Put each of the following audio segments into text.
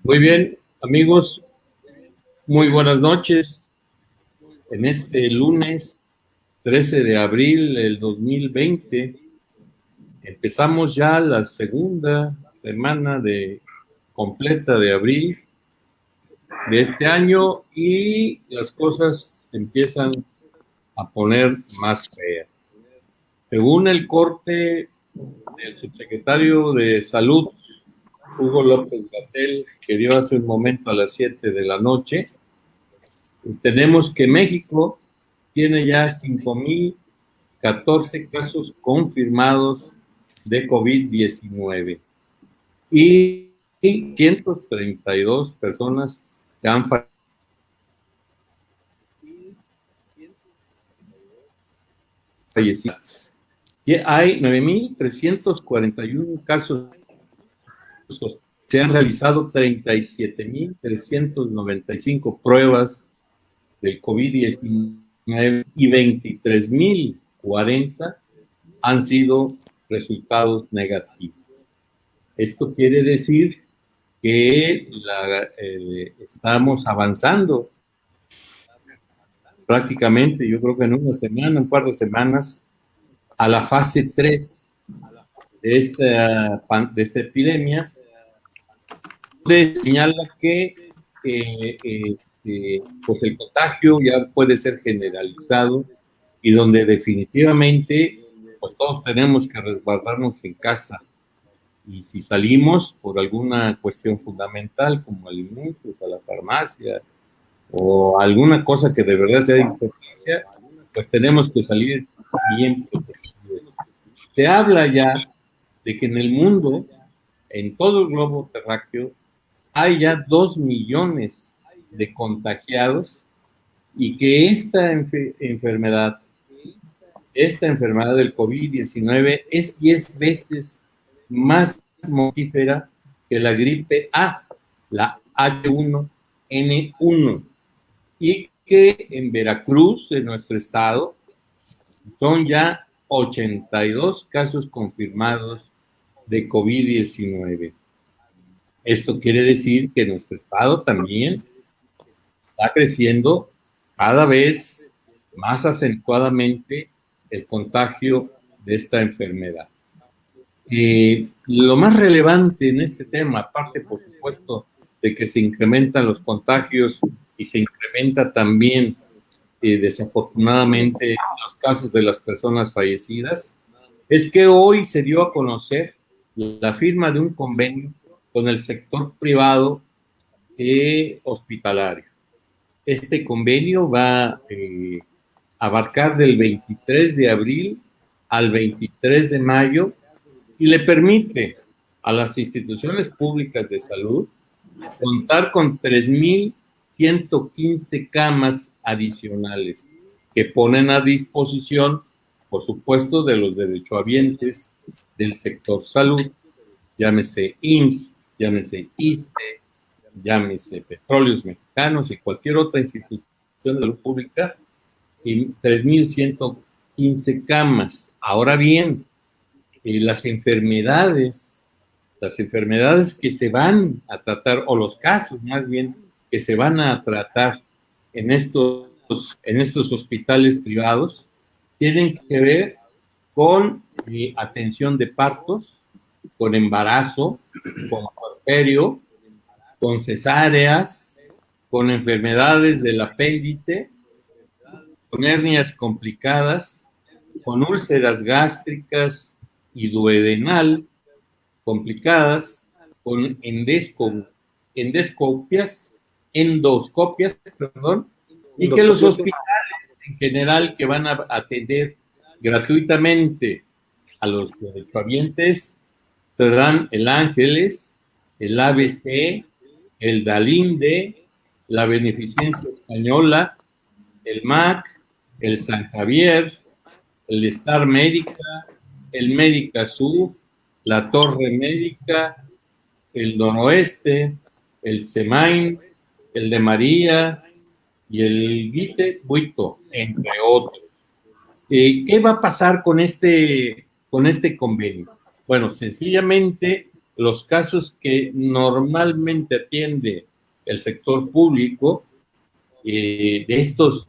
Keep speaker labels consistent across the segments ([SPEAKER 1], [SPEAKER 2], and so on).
[SPEAKER 1] Muy bien, amigos, muy buenas noches. En este lunes 13 de abril del 2020 empezamos ya la segunda semana completa de abril de este año y las cosas empiezan a poner más feas. Según el corte del subsecretario de Salud, Hugo López-Gatell, que dio hace un momento a las 7 de la noche, tenemos que México tiene ya 5,014 casos confirmados de COVID-19 y 132 personas que han fallecido. Hay 9,341 casos. Se han realizado 37,395 pruebas del COVID-19 y 23,040 han sido resultados negativos. Esto quiere decir que estamos avanzando prácticamente, yo creo que en una semana, un par de semanas, a la fase 3 de esta epidemia, donde señala que pues el contagio ya puede ser generalizado y donde definitivamente pues todos tenemos que resguardarnos en casa. Y si salimos por alguna cuestión fundamental como alimentos, a la farmacia o alguna cosa que de verdad sea de importancia, pues tenemos que salir bien protegidos. Se habla ya de que en el mundo, en todo el globo terráqueo, hay ya 2 millones de contagiados y que esta enfermedad del COVID-19 es 10 veces más mortífera que la gripe A, la H1N1, y que en Veracruz, en nuestro estado, son ya 82 casos confirmados de COVID-19. Esto quiere decir que nuestro estado también está creciendo cada vez más acentuadamente el contagio de esta enfermedad. Lo más relevante en este tema, aparte por supuesto de que se incrementan los contagios y se incrementa también desafortunadamente los casos de las personas fallecidas, es que hoy se dio a conocer la firma de un convenio con el sector privado hospitalario. Este convenio va a abarcar del 23 de abril al 23 de mayo y le permite a las instituciones públicas de salud contar con 3,115 camas adicionales que ponen a disposición, por supuesto, de los derechohabientes del sector salud, llámese IMSS, llámese ISSSTE, llámese Petróleos Mexicanos y cualquier otra institución de salud pública, y 3,115 camas. Ahora bien, las enfermedades que se van a tratar, o los casos más bien que se van a tratar en estos hospitales privados, tienen que ver con atención de partos, con embarazo, con puerperio, con cesáreas, con enfermedades del apéndice, con hernias complicadas, con úlceras gástricas y duodenal complicadas, con endoscopias, y que los hospitales en general que van a atender gratuitamente a los derechohabientes serán el Ángeles, el ABC, el Dalinde, la Beneficencia Española, el MAC, el San Javier, el Star Médica, el Médica Sur, la Torre Médica, el Noroeste, el Semain, el de María y el Guite Buito, entre otros. ¿Qué va a pasar con este convenio? Bueno, sencillamente los casos que normalmente atiende el sector público, de estos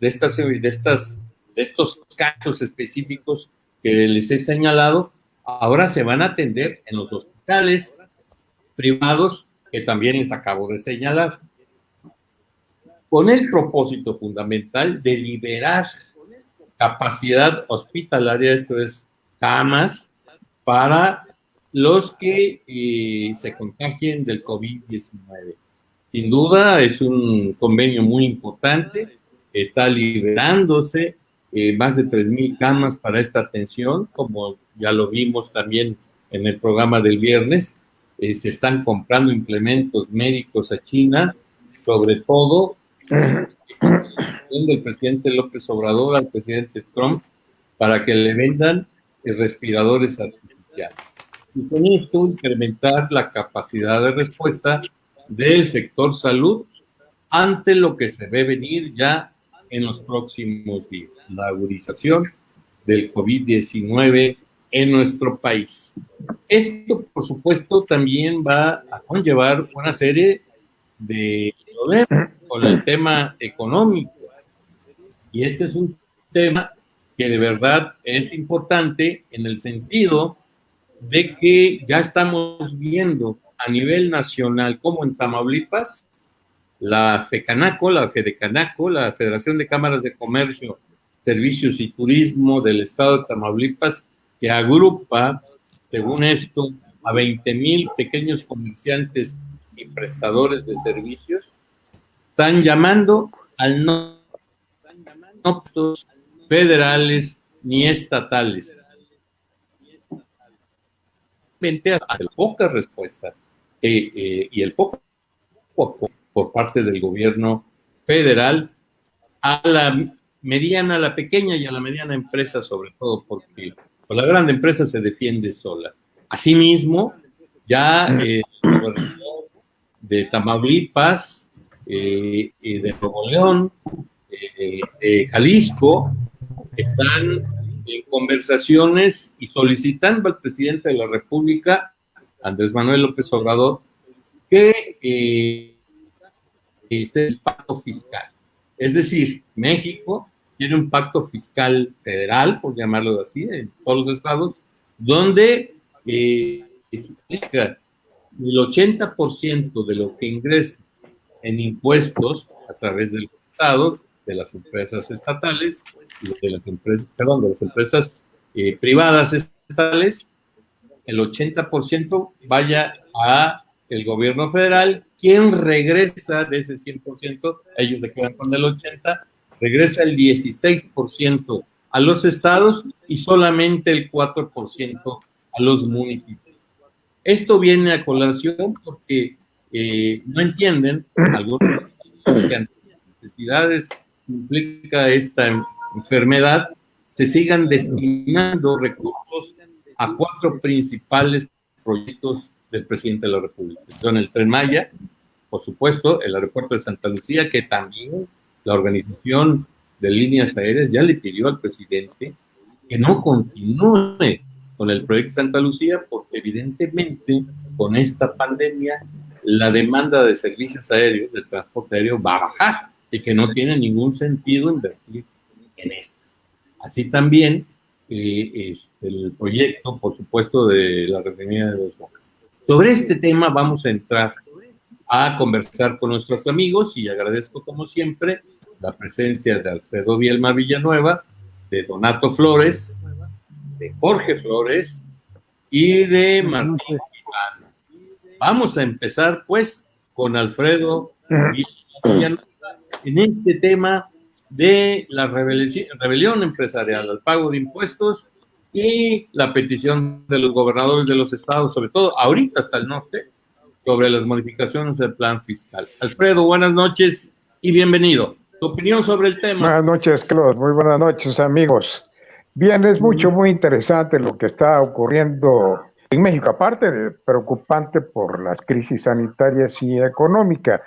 [SPEAKER 1] casos específicos que les he señalado, ahora se van a atender en los hospitales privados que también les acabo de señalar, con el propósito fundamental de liberar capacidad hospitalaria, esto es, camas, para los que se contagien del COVID-19. Sin duda es un convenio muy importante, está liberándose más de 3,000 camas para esta atención, como ya lo vimos también en el programa del viernes. Se están comprando implementos médicos a China, sobre todo del presidente López Obrador al presidente Trump, para que le vendan respiradores artificiales. Y con esto incrementar la capacidad de respuesta del sector salud ante lo que se ve venir ya en los próximos días, la agudización del COVID-19 en nuestro país. Esto, por supuesto, también va a conllevar una serie de problemas con el tema económico. Y este es un tema que de verdad es importante en el sentido de que ya estamos viendo a nivel nacional, como en Tamaulipas, la FECANACO, la FEDECANACO, la Federación de Cámaras de Comercio, Servicios y Turismo del Estado de Tamaulipas, que agrupa, según esto, a 20,000 pequeños comerciantes y prestadores de servicios, están llamando al no federales ni estatales. A la poca respuesta y el poco por parte del gobierno federal a la mediana, a la pequeña y a la mediana empresa, sobre todo porque la gran empresa se defiende sola. Asimismo, ya el gobernador de Tamaulipas, de Nuevo León, de Jalisco, están en conversaciones y solicitando al presidente de la República, Andrés Manuel López Obrador, que es el pacto fiscal. Es decir, México tiene un pacto fiscal federal, por llamarlo así, en todos los estados, donde se aplica el 80% de lo que ingresa en impuestos a través de los estados, de las empresas estatales, de las empresas privadas estatales, el 80% vaya a el gobierno federal, quien regresa de ese 100%, ellos se quedan con el 80%, regresa el 16% a los estados y solamente el 4% a los municipios. Esto viene a colación porque no entienden algunos que ante las necesidades que implica esta enfermedad se sigan destinando recursos a 4 principales proyectos del presidente de la República. Son el Tren Maya, por supuesto, el aeropuerto de Santa Lucía, que también la Organización de Líneas Aéreas ya le pidió al presidente que no continúe con el proyecto Santa Lucía, porque evidentemente con esta pandemia la demanda de servicios aéreos, de transporte aéreo, va a bajar y que no tiene ningún sentido invertir en estas. Así también el proyecto, por supuesto, de la refinería de Dos Bocas. Sobre este tema vamos a entrar a conversar con nuestros amigos y agradezco, como siempre, la presencia de Alfredo Bielma Villanueva, de Donato Flores, de Jorge Flores y de Martín Iván. Vamos a empezar, pues, con Alfredo Villanueva en este tema de la rebelión empresarial, al pago de impuestos y la petición de los gobernadores de los estados, sobre todo ahorita hasta el norte, sobre las modificaciones del plan fiscal. Alfredo, buenas noches y bienvenido. Tu opinión sobre el tema.
[SPEAKER 2] Buenas noches, Claude. Muy buenas noches, amigos. Bien, es muy interesante lo que está ocurriendo en México, aparte de preocupante por las crisis sanitarias y económicas,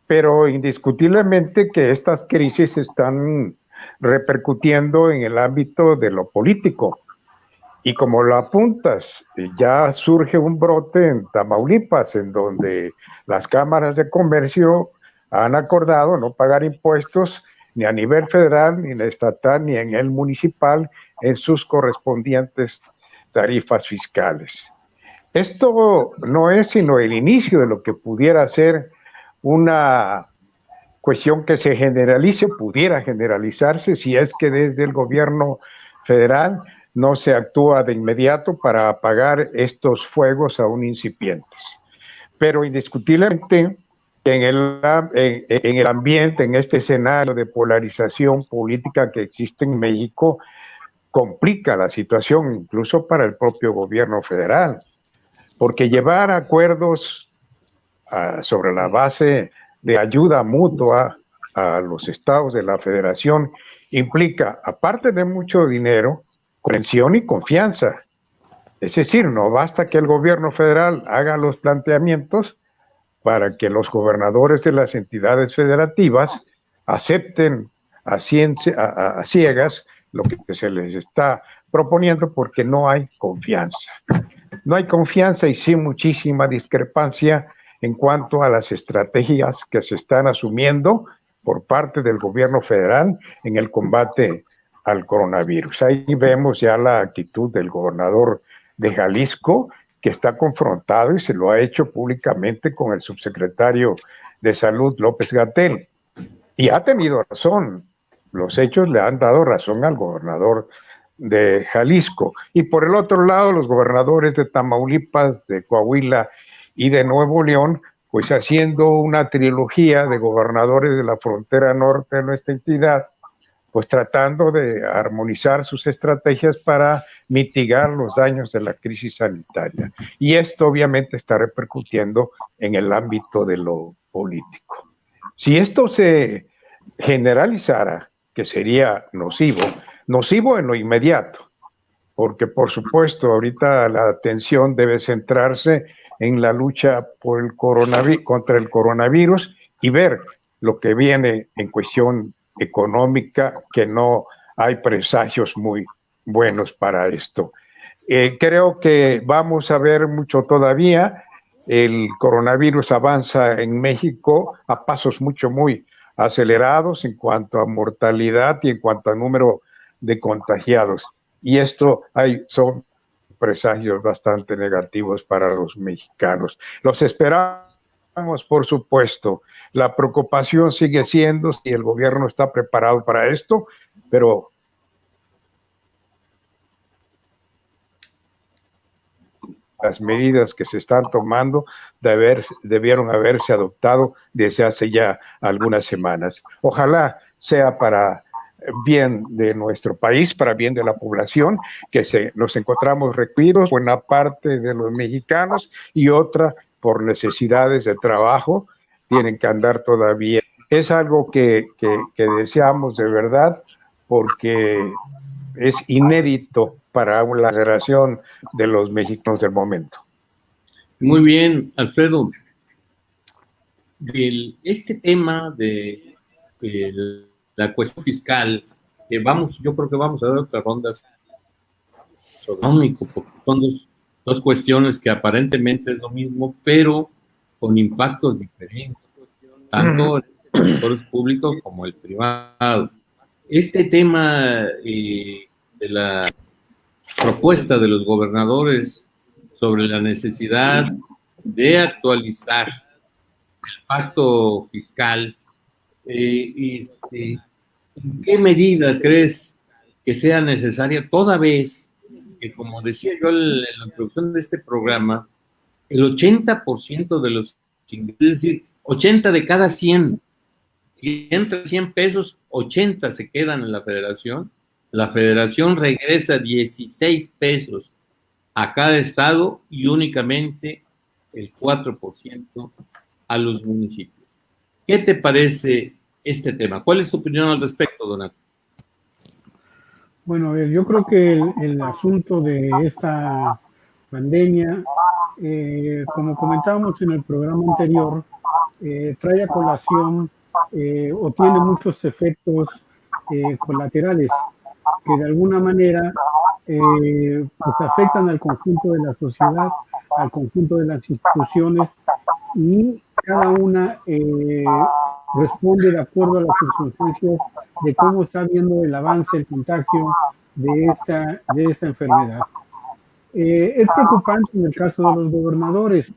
[SPEAKER 2] pero indiscutiblemente que estas crisis están repercutiendo en el ámbito de lo político. Y como lo apuntas, ya surge un brote en Tamaulipas, en donde las cámaras de comercio han acordado no pagar impuestos ni a nivel federal, ni en el estatal, ni en el municipal, en sus correspondientes tarifas fiscales. Esto no es sino el inicio de lo que pudiera ser una cuestión que se generalice, pudiera generalizarse, si es que desde el gobierno federal no se actúa de inmediato para apagar estos fuegos aún incipientes. Pero indiscutiblemente en el ambiente, en este escenario de polarización política que existe en México, complica la situación incluso para el propio gobierno federal, porque llevar acuerdos sobre la base de ayuda mutua a los estados de la federación implica, aparte de mucho dinero, comprensión y confianza. Es decir, no basta que el gobierno federal haga los planteamientos para que los gobernadores de las entidades federativas acepten a ciegas lo que se les está proponiendo, porque no hay confianza. No hay confianza y sí muchísima discrepancia en cuanto a las estrategias que se están asumiendo por parte del gobierno federal en el combate al coronavirus. Ahí vemos ya la actitud del gobernador de Jalisco, que está confrontado y se lo ha hecho públicamente con el subsecretario de Salud, López-Gatell. Y ha tenido razón. Los hechos le han dado razón al gobernador de Jalisco. Y por el otro lado, los gobernadores de Tamaulipas, de Coahuila y de Nuevo León, pues haciendo una trilogía de gobernadores de la frontera norte de nuestra entidad, pues tratando de armonizar sus estrategias para mitigar los daños de la crisis sanitaria. Y esto obviamente está repercutiendo en el ámbito de lo político. Si esto se generalizara, que sería nocivo en lo inmediato, porque por supuesto ahorita la atención debe centrarse en la lucha por el contra el coronavirus y ver lo que viene en cuestión económica, que no hay presagios muy buenos para esto. Creo que vamos a ver mucho todavía. El coronavirus avanza en México a pasos muy acelerados en cuanto a mortalidad y en cuanto a número de contagiados. Y esto son presagios bastante negativos para los mexicanos. Los esperamos, por supuesto. La preocupación sigue siendo si el gobierno está preparado para esto, pero las medidas que se están tomando debieron haberse adoptado desde hace ya algunas semanas. Ojalá sea para bien de nuestro país, para bien de la población, que nos encontramos recluidos, buena parte de los mexicanos, y otra por necesidades de trabajo, tienen que andar todavía. Es algo que deseamos de verdad, porque es inédito para la generación de los mexicanos del momento.
[SPEAKER 1] Muy bien, Alfredo. Este tema de la cuestión fiscal, yo creo que vamos a dar otra ronda económico, porque son dos cuestiones que aparentemente es lo mismo, pero con impactos diferentes, tanto en los sectores públicos como el privado. Este tema de la propuesta de los gobernadores sobre la necesidad de actualizar el pacto fiscal, ¿en qué medida crees que sea necesaria, toda vez que, como decía yo en la introducción de este programa, el 80% de los ingresos, es decir, 80 de cada 100, si entra 100 pesos, 80 se quedan en la federación regresa 16 pesos a cada estado y únicamente el 4% a los municipios. ¿Qué te parece este tema. ¿Cuál es tu opinión al respecto, Donato?
[SPEAKER 3] Bueno, yo creo que el asunto de esta pandemia, como comentábamos en el programa anterior, trae a colación o tiene muchos efectos colaterales que de alguna manera pues afectan al conjunto de la sociedad, al conjunto de las instituciones, y cada una responde de acuerdo a las circunstancias de cómo está viendo el avance, el contagio de esta enfermedad. Es preocupante en el caso de los gobernadores.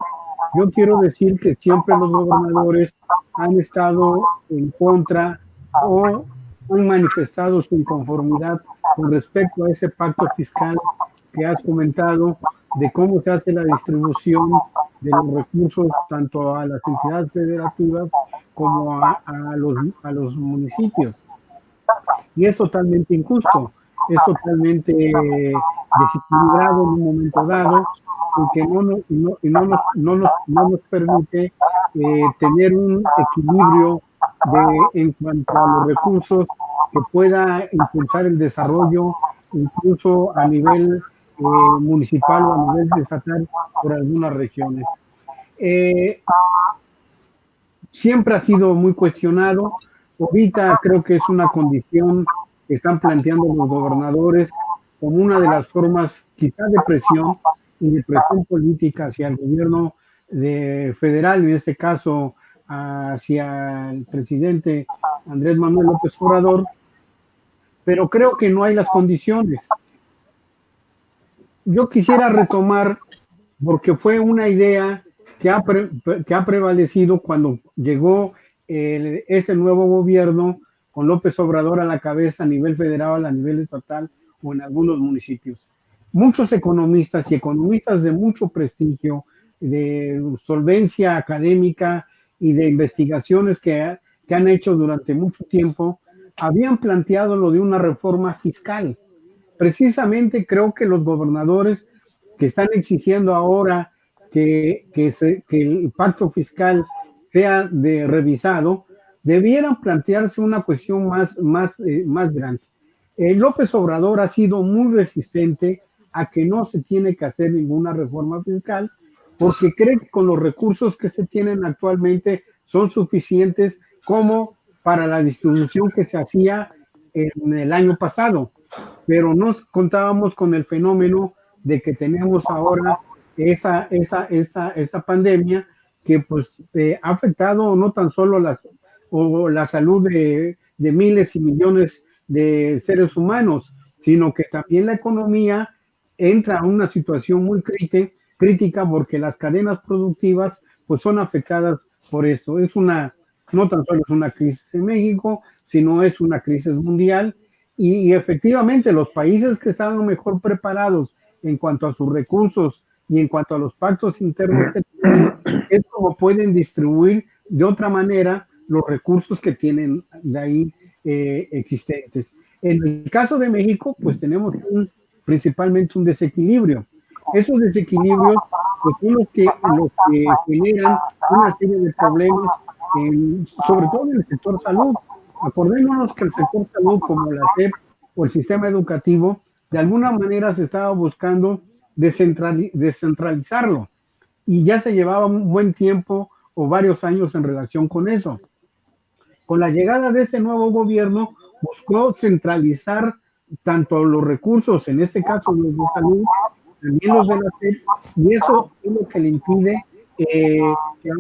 [SPEAKER 3] Yo quiero decir que siempre los gobernadores han estado en contra o han manifestado su inconformidad con respecto a ese pacto fiscal que has comentado, de cómo se hace la distribución de los recursos tanto a las entidades federativas como a los municipios. Y es totalmente injusto, es totalmente desequilibrado en un momento dado, porque no nos permite tener un equilibrio en cuanto a los recursos que pueda impulsar el desarrollo, incluso a nivel municipal o a nivel estatal por algunas regiones. Siempre ha sido muy cuestionado. Ahorita creo que es una condición que están planteando los gobernadores como una de las formas quizás de presión y de presión política hacia el gobierno federal, en este caso hacia el presidente Andrés Manuel López Obrador, pero creo que no hay las condiciones. Yo quisiera retomar, porque fue una idea que ha prevalecido cuando llegó este nuevo gobierno con López Obrador a la cabeza a nivel federal, a nivel estatal o en algunos municipios. Muchos economistas y economistas de mucho prestigio, de solvencia académica y de investigaciones que han hecho durante mucho tiempo, habían planteado lo de una reforma fiscal. Precisamente creo que los gobernadores que están exigiendo ahora que el pacto fiscal sea revisado, debieran plantearse una cuestión más grande. López Obrador ha sido muy resistente a que no se tiene que hacer ninguna reforma fiscal, porque cree que con los recursos que se tienen actualmente son suficientes como para la distribución que se hacía en el año pasado, pero no contábamos con el fenómeno de que tenemos ahora esta pandemia que pues ha afectado no tan solo la salud de miles y millones de seres humanos, sino que también la economía entra a una situación muy crítica porque las cadenas productivas pues son afectadas por esto. No tan solo es una crisis en México, sino es una crisis mundial, y efectivamente los países que estaban mejor preparados en cuanto a sus recursos y en cuanto a los pactos internos que tienen, es como pueden distribuir de otra manera los recursos que tienen de ahí existentes. En el caso de México, pues tenemos principalmente un desequilibrio. Esos desequilibrios pues, son los que generan una serie de problemas, sobre todo en el sector salud. Acordémonos que el sector salud, como la SEP o el sistema educativo, de alguna manera se estaba buscando descentralizarlo, y ya se llevaba un buen tiempo o varios años en relación con eso. Con la llegada de este nuevo gobierno, buscó centralizar tanto los recursos, en este caso los de salud, también los de la SEP, y eso es lo que le impide que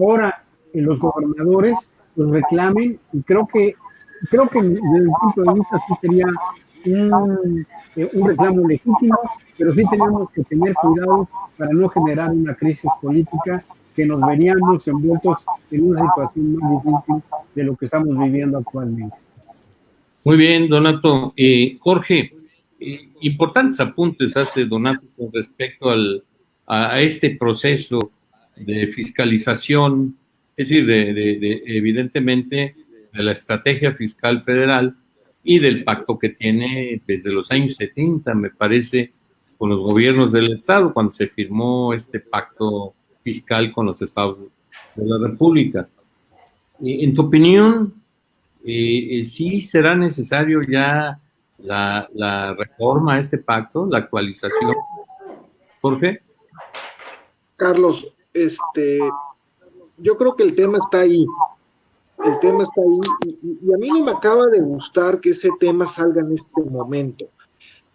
[SPEAKER 3] ahora los gobernadores los reclamen, y creo que desde el punto de vista sí sería un reclamo legítimo, pero sí tenemos que tener cuidado para no generar una crisis política que nos veríamos envueltos en una situación muy difícil de lo que estamos viviendo actualmente.
[SPEAKER 1] Muy bien, Donato. Jorge, importantes apuntes hace Donato con respecto a este proceso de fiscalización, es decir, evidentemente de la estrategia fiscal federal y del pacto que tiene desde los años 70, me parece, con los gobiernos del Estado, cuando se firmó este pacto fiscal con los estados de la República. En tu opinión, sí será necesario ya la reforma a este pacto, la actualización. Jorge.
[SPEAKER 4] Carlos, yo creo que el tema está ahí. El tema está ahí y a mí no me acaba de gustar que ese tema salga en este momento.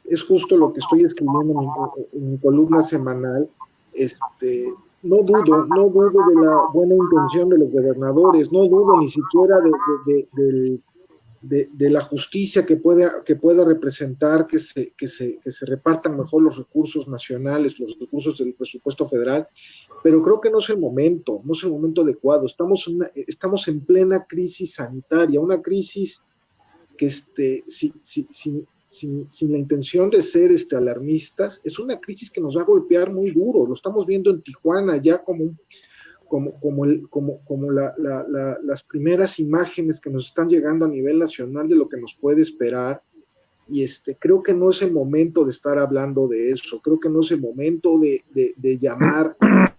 [SPEAKER 4] Es justo lo que estoy escribiendo en mi columna semanal. No dudo de la buena intención de los gobernadores, no dudo ni siquiera de la justicia que pueda representar que se repartan mejor los recursos nacionales, los recursos del presupuesto federal, pero creo que no es el momento adecuado. Estamos en plena crisis sanitaria, una crisis que sin la intención de ser alarmistas, es una crisis que nos va a golpear muy duro. Lo estamos viendo en Tijuana ya como las primeras imágenes que nos están llegando a nivel nacional de lo que nos puede esperar. Y creo que no es el momento de estar hablando de eso. Creo que no es el momento de llamar a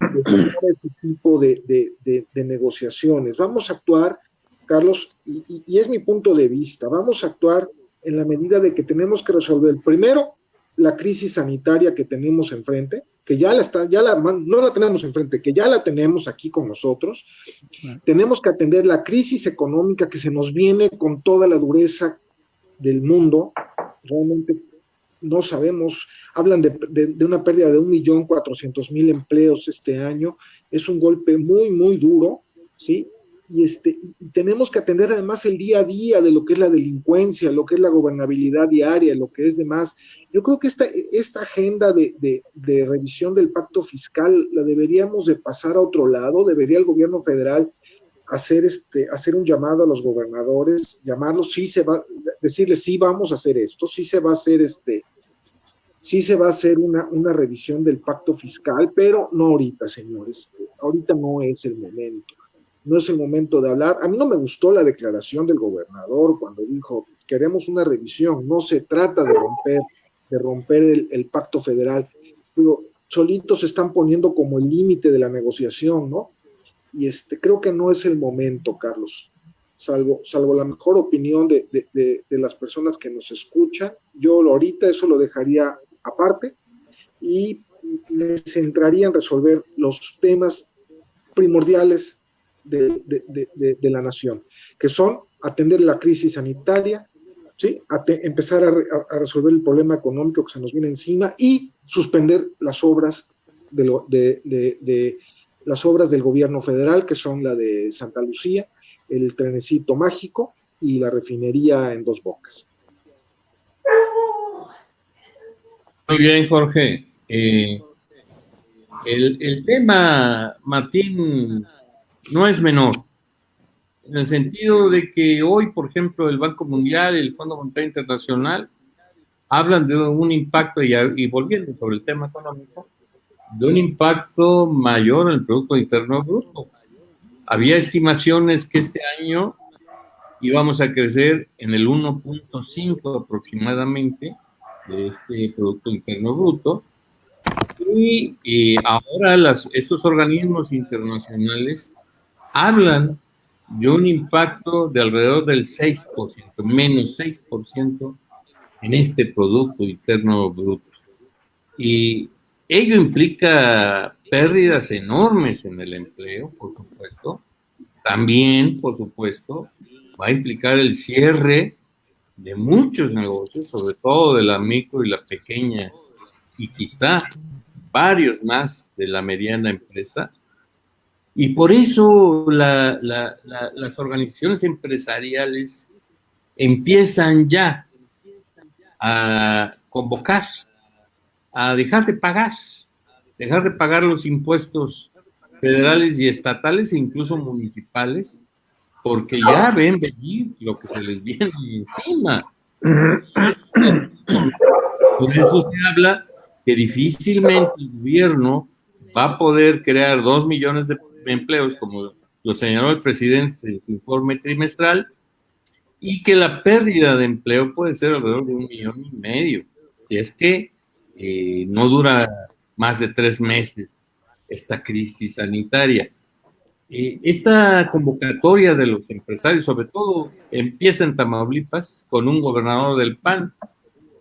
[SPEAKER 4] este tipo de negociaciones. Vamos a actuar, Carlos, y es mi punto de vista, vamos a actuar en la medida de que tenemos que resolver primero la crisis sanitaria que tenemos enfrente, que no la tenemos enfrente, que ya la tenemos aquí con nosotros. Tenemos que atender la crisis económica que se nos viene con toda la dureza del mundo. Realmente no sabemos, hablan de una pérdida de 1.400.000 empleos este año. Es un golpe muy, muy duro, ¿sí? Y tenemos que atender además el día a día de lo que es la delincuencia, lo que es la gobernabilidad diaria, lo que es demás. Yo creo que esta agenda de revisión del pacto fiscal la deberíamos de pasar a otro lado. Debería el gobierno federal hacer un llamado a los gobernadores, llamarlos, decirles sí vamos a hacer esto, sí se va a hacer una revisión del pacto fiscal, pero no ahorita, señores. Ahorita no es el momento. No es el momento de hablar. A mí no me gustó la declaración del gobernador cuando dijo, queremos una revisión, no se trata de romper el pacto federal, pero solitos se están poniendo como el límite de la negociación, ¿no? Y creo que no es el momento, Carlos, salvo la mejor opinión de las personas que nos escuchan. Yo ahorita eso lo dejaría aparte y me centraría en resolver los temas primordiales de la nación, que son atender la crisis sanitaria, ¿sí? Empezar a resolver el problema económico que se nos viene encima y suspender las obras las obras del gobierno federal, que son la de Santa Lucía, el trenecito mágico y la refinería en Dos Bocas.
[SPEAKER 1] Muy bien, Jorge. El tema, Martín, no es menor, en el sentido de que hoy, por ejemplo, el Banco Mundial y el Fondo Monetario Internacional hablan de un impacto, y volviendo sobre el tema económico, de un impacto mayor en el Producto Interno Bruto. Había estimaciones que este año íbamos a crecer en el 1.5 aproximadamente de este Producto Interno Bruto, y ahora estos organismos internacionales hablan de un impacto de alrededor del 6%, menos 6% en este Producto Interno Bruto. Y ello implica pérdidas enormes en el empleo, por supuesto. También, por supuesto, va a implicar el cierre de muchos negocios, sobre todo de la micro y la pequeña, y quizá varios más de la mediana empresa. Y por eso las organizaciones empresariales empiezan ya a convocar, a dejar de pagar los impuestos federales y estatales e incluso municipales, porque ya ven venir lo que se les viene encima. Por eso se habla que difícilmente el gobierno va a poder crear 2 millones de empleos, como lo señaló el presidente en su informe trimestral, y que la pérdida de empleo puede ser alrededor de 1,5 millones, si es que no dura más de 3 meses esta crisis sanitaria. esta convocatoria de los empresarios, sobre todo, empieza en Tamaulipas con un gobernador del PAN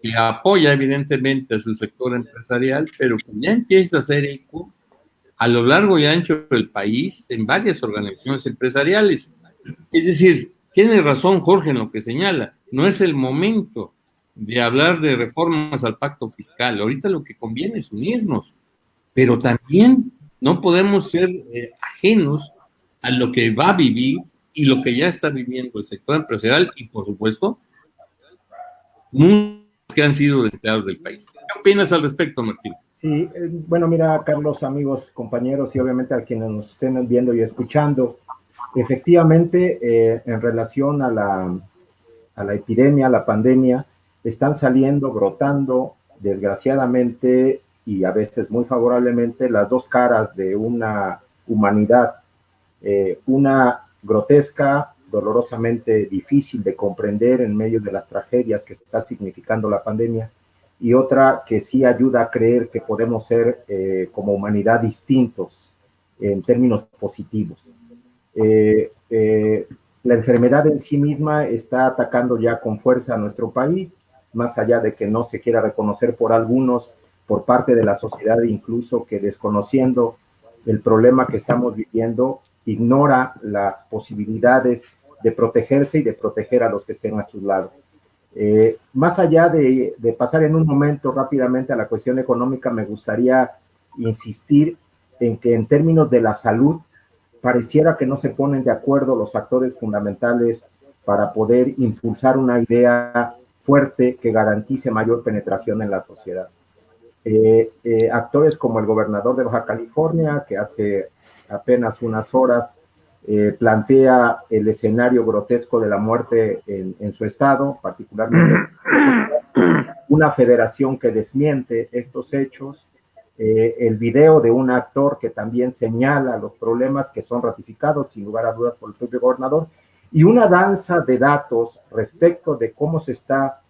[SPEAKER 1] que apoya evidentemente a su sector empresarial, pero que ya empieza a hacer eco a lo largo y ancho del país en varias organizaciones empresariales. Es decir, tiene razón Jorge en lo que señala, no es el momento de hablar de reformas al pacto fiscal, ahorita lo que conviene es unirnos, pero también no podemos ser ajenos a lo que va a vivir y lo que ya está viviendo el sector empresarial y, por supuesto, muchos que han sido desempleados del país. ¿Qué opinas al respecto, Martín?
[SPEAKER 5] Sí, bueno, mira, Carlos, amigos, compañeros y obviamente a quienes nos estén viendo y escuchando, efectivamente, en relación a la epidemia, a la pandemia, están saliendo, brotando, desgraciadamente y a veces muy favorablemente, las dos caras de una humanidad, una grotesca, dolorosamente difícil de comprender en medio de las tragedias que está significando la pandemia, y otra que sí ayuda a creer que podemos ser como humanidad distintos en términos positivos. La enfermedad en sí misma está atacando ya con fuerza a nuestro país, más allá de que no se quiera reconocer por algunos, por parte de la sociedad incluso, que desconociendo el problema que estamos viviendo, ignora las posibilidades de protegerse y de proteger a los que estén a su lado. Más allá de pasar en un momento rápidamente a la cuestión económica, me gustaría insistir en que en términos de la salud, pareciera que no se ponen de acuerdo los actores fundamentales para poder impulsar una idea fuerte que garantice mayor penetración en la sociedad. Actores como el gobernador de Baja California, que hace apenas unas horas plantea el escenario grotesco de la muerte en su estado, particularmente una federación que desmiente estos hechos, el video de un actor que también señala los problemas que son ratificados sin lugar a dudas por el propio gobernador, y una danza de datos respecto de cómo se está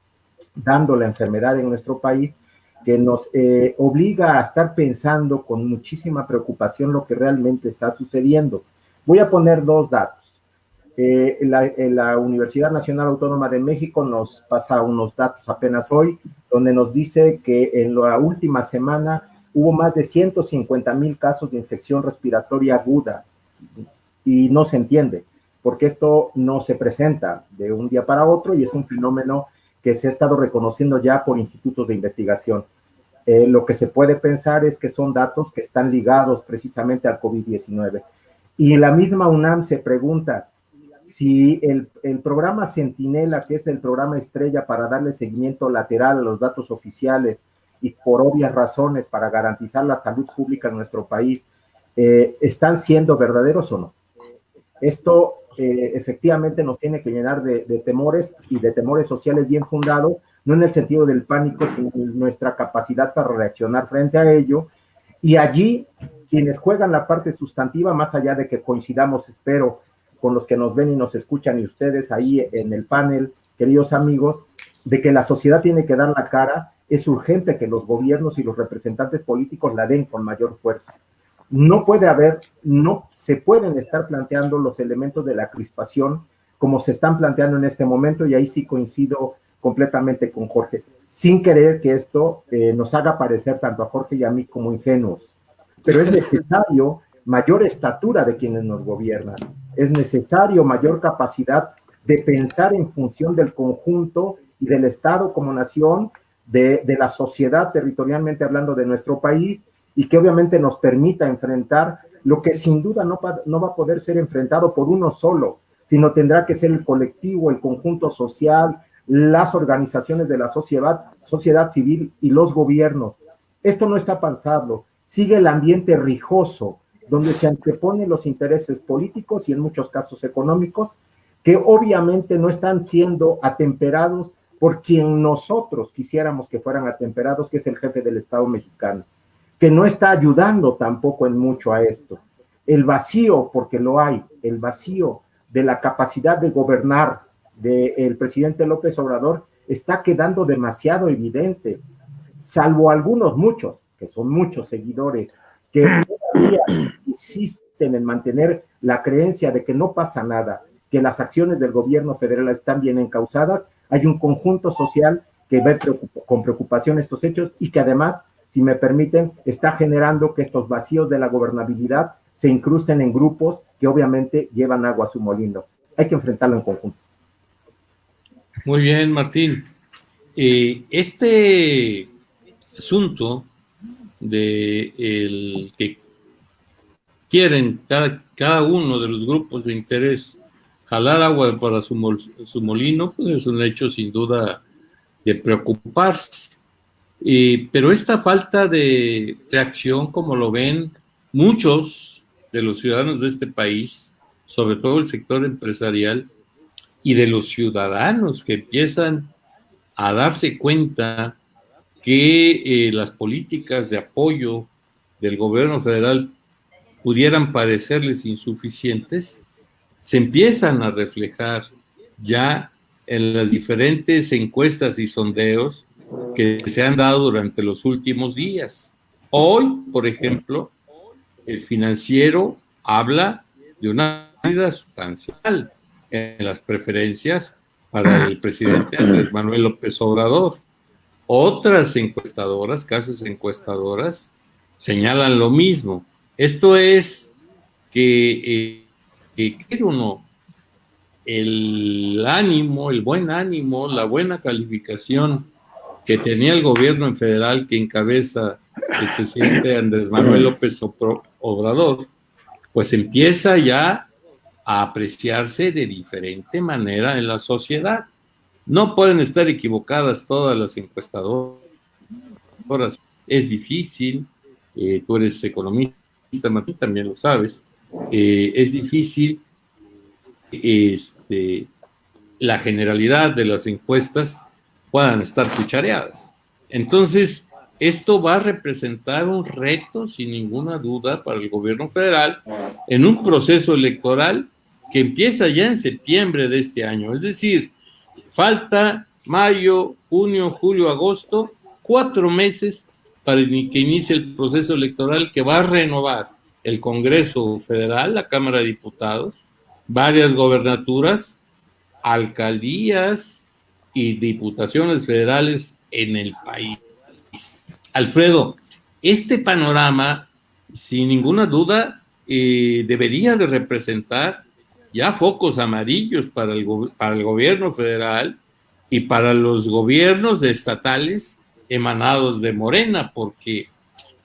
[SPEAKER 5] dando la enfermedad en nuestro país, que nos obliga a estar pensando con muchísima preocupación lo que realmente está sucediendo. Voy a poner dos datos. La Universidad Nacional Autónoma de México nos pasa unos datos apenas hoy, donde nos dice que en la última semana hubo más de 150,000 casos de infección respiratoria aguda, y no se entiende, porque esto no se presenta de un día para otro y es un fenómeno que se ha estado reconociendo ya por institutos de investigación. Lo que se puede pensar es que son datos que están ligados precisamente al COVID-19. Y la misma UNAM se pregunta si el programa Centinela, que es el programa estrella para darle seguimiento lateral a los datos oficiales y por obvias razones para garantizar la salud pública en nuestro país, ¿están siendo verdaderos o no? Esto efectivamente nos tiene que llenar de temores y de temores sociales bien fundados, no en el sentido del pánico, sino en nuestra capacidad para reaccionar frente a ello. Y allí, quienes juegan la parte sustantiva, más allá de que coincidamos, espero, con los que nos ven y nos escuchan y ustedes ahí en el panel, queridos amigos, de que la sociedad tiene que dar la cara, es urgente que los gobiernos y los representantes políticos la den con mayor fuerza. No se pueden estar planteando los elementos de la crispación como se están planteando en este momento, y ahí sí coincido completamente con Jorge, sin querer que esto nos haga parecer tanto a Jorge y a mí como ingenuos. Pero es necesario mayor estatura de quienes nos gobiernan, es necesario mayor capacidad de pensar en función del conjunto y del Estado como nación, de la sociedad territorialmente hablando de nuestro país, y que obviamente nos permita enfrentar lo que sin duda no va a poder ser enfrentado por uno solo, sino tendrá que ser el colectivo, el conjunto social, las organizaciones de la sociedad civil y los gobiernos. Esto no está pasando, sigue el ambiente rijoso, donde se anteponen los intereses políticos y en muchos casos económicos, que obviamente no están siendo atemperados por quien nosotros quisiéramos que fueran atemperados, que es el jefe del Estado mexicano, que no está ayudando tampoco en mucho a esto. El vacío, porque lo hay, el vacío de la capacidad de gobernar del presidente López Obrador está quedando demasiado evidente, salvo algunos, muchos, que son muchos seguidores, que todavía insisten en mantener la creencia de que no pasa nada, que las acciones del gobierno federal están bien encausadas, hay un conjunto social que ve con preocupación estos hechos y que además, si me permiten, está generando que estos vacíos de la gobernabilidad se incrusten en grupos que obviamente llevan agua a su molino. Hay que enfrentarlo en conjunto.
[SPEAKER 1] Muy bien, Martín. Este asunto de el que quieren cada uno de los grupos de interés jalar agua para su molino, pues es un hecho sin duda de preocuparse. Pero esta falta de reacción, como lo ven muchos de los ciudadanos de este país, sobre todo el sector empresarial, y de los ciudadanos que empiezan a darse cuenta que las políticas de apoyo del gobierno federal pudieran parecerles insuficientes, se empiezan a reflejar ya en las diferentes encuestas y sondeos que se han dado durante los últimos días. Hoy, por ejemplo, el Financiero habla de una caída sustancial en las preferencias para el presidente Andrés Manuel López Obrador. Otras encuestadoras, casas encuestadoras, señalan lo mismo. Esto es que quiere uno el ánimo, el buen ánimo, la buena calificación que tenía el gobierno en federal que encabeza el presidente Andrés Manuel López Obrador, pues empieza ya a apreciarse de diferente manera en la sociedad. No pueden estar equivocadas todas las encuestadoras, es difícil, tú eres economista, Martín, también lo sabes, es difícil la generalidad de las encuestas puedan estar cuchareadas. Entonces, esto va a representar un reto, sin ninguna duda, para el gobierno federal en un proceso electoral que empieza ya en septiembre de este año. Es decir, falta mayo, junio, julio, agosto, 4 meses para que inicie el proceso electoral que va a renovar el Congreso Federal, la Cámara de Diputados, varias gobernaturas, alcaldías y diputaciones federales en el país. Alfredo, este panorama, sin ninguna duda, debería de representar ya focos amarillos para el gobierno federal y para los gobiernos estatales emanados de Morena, porque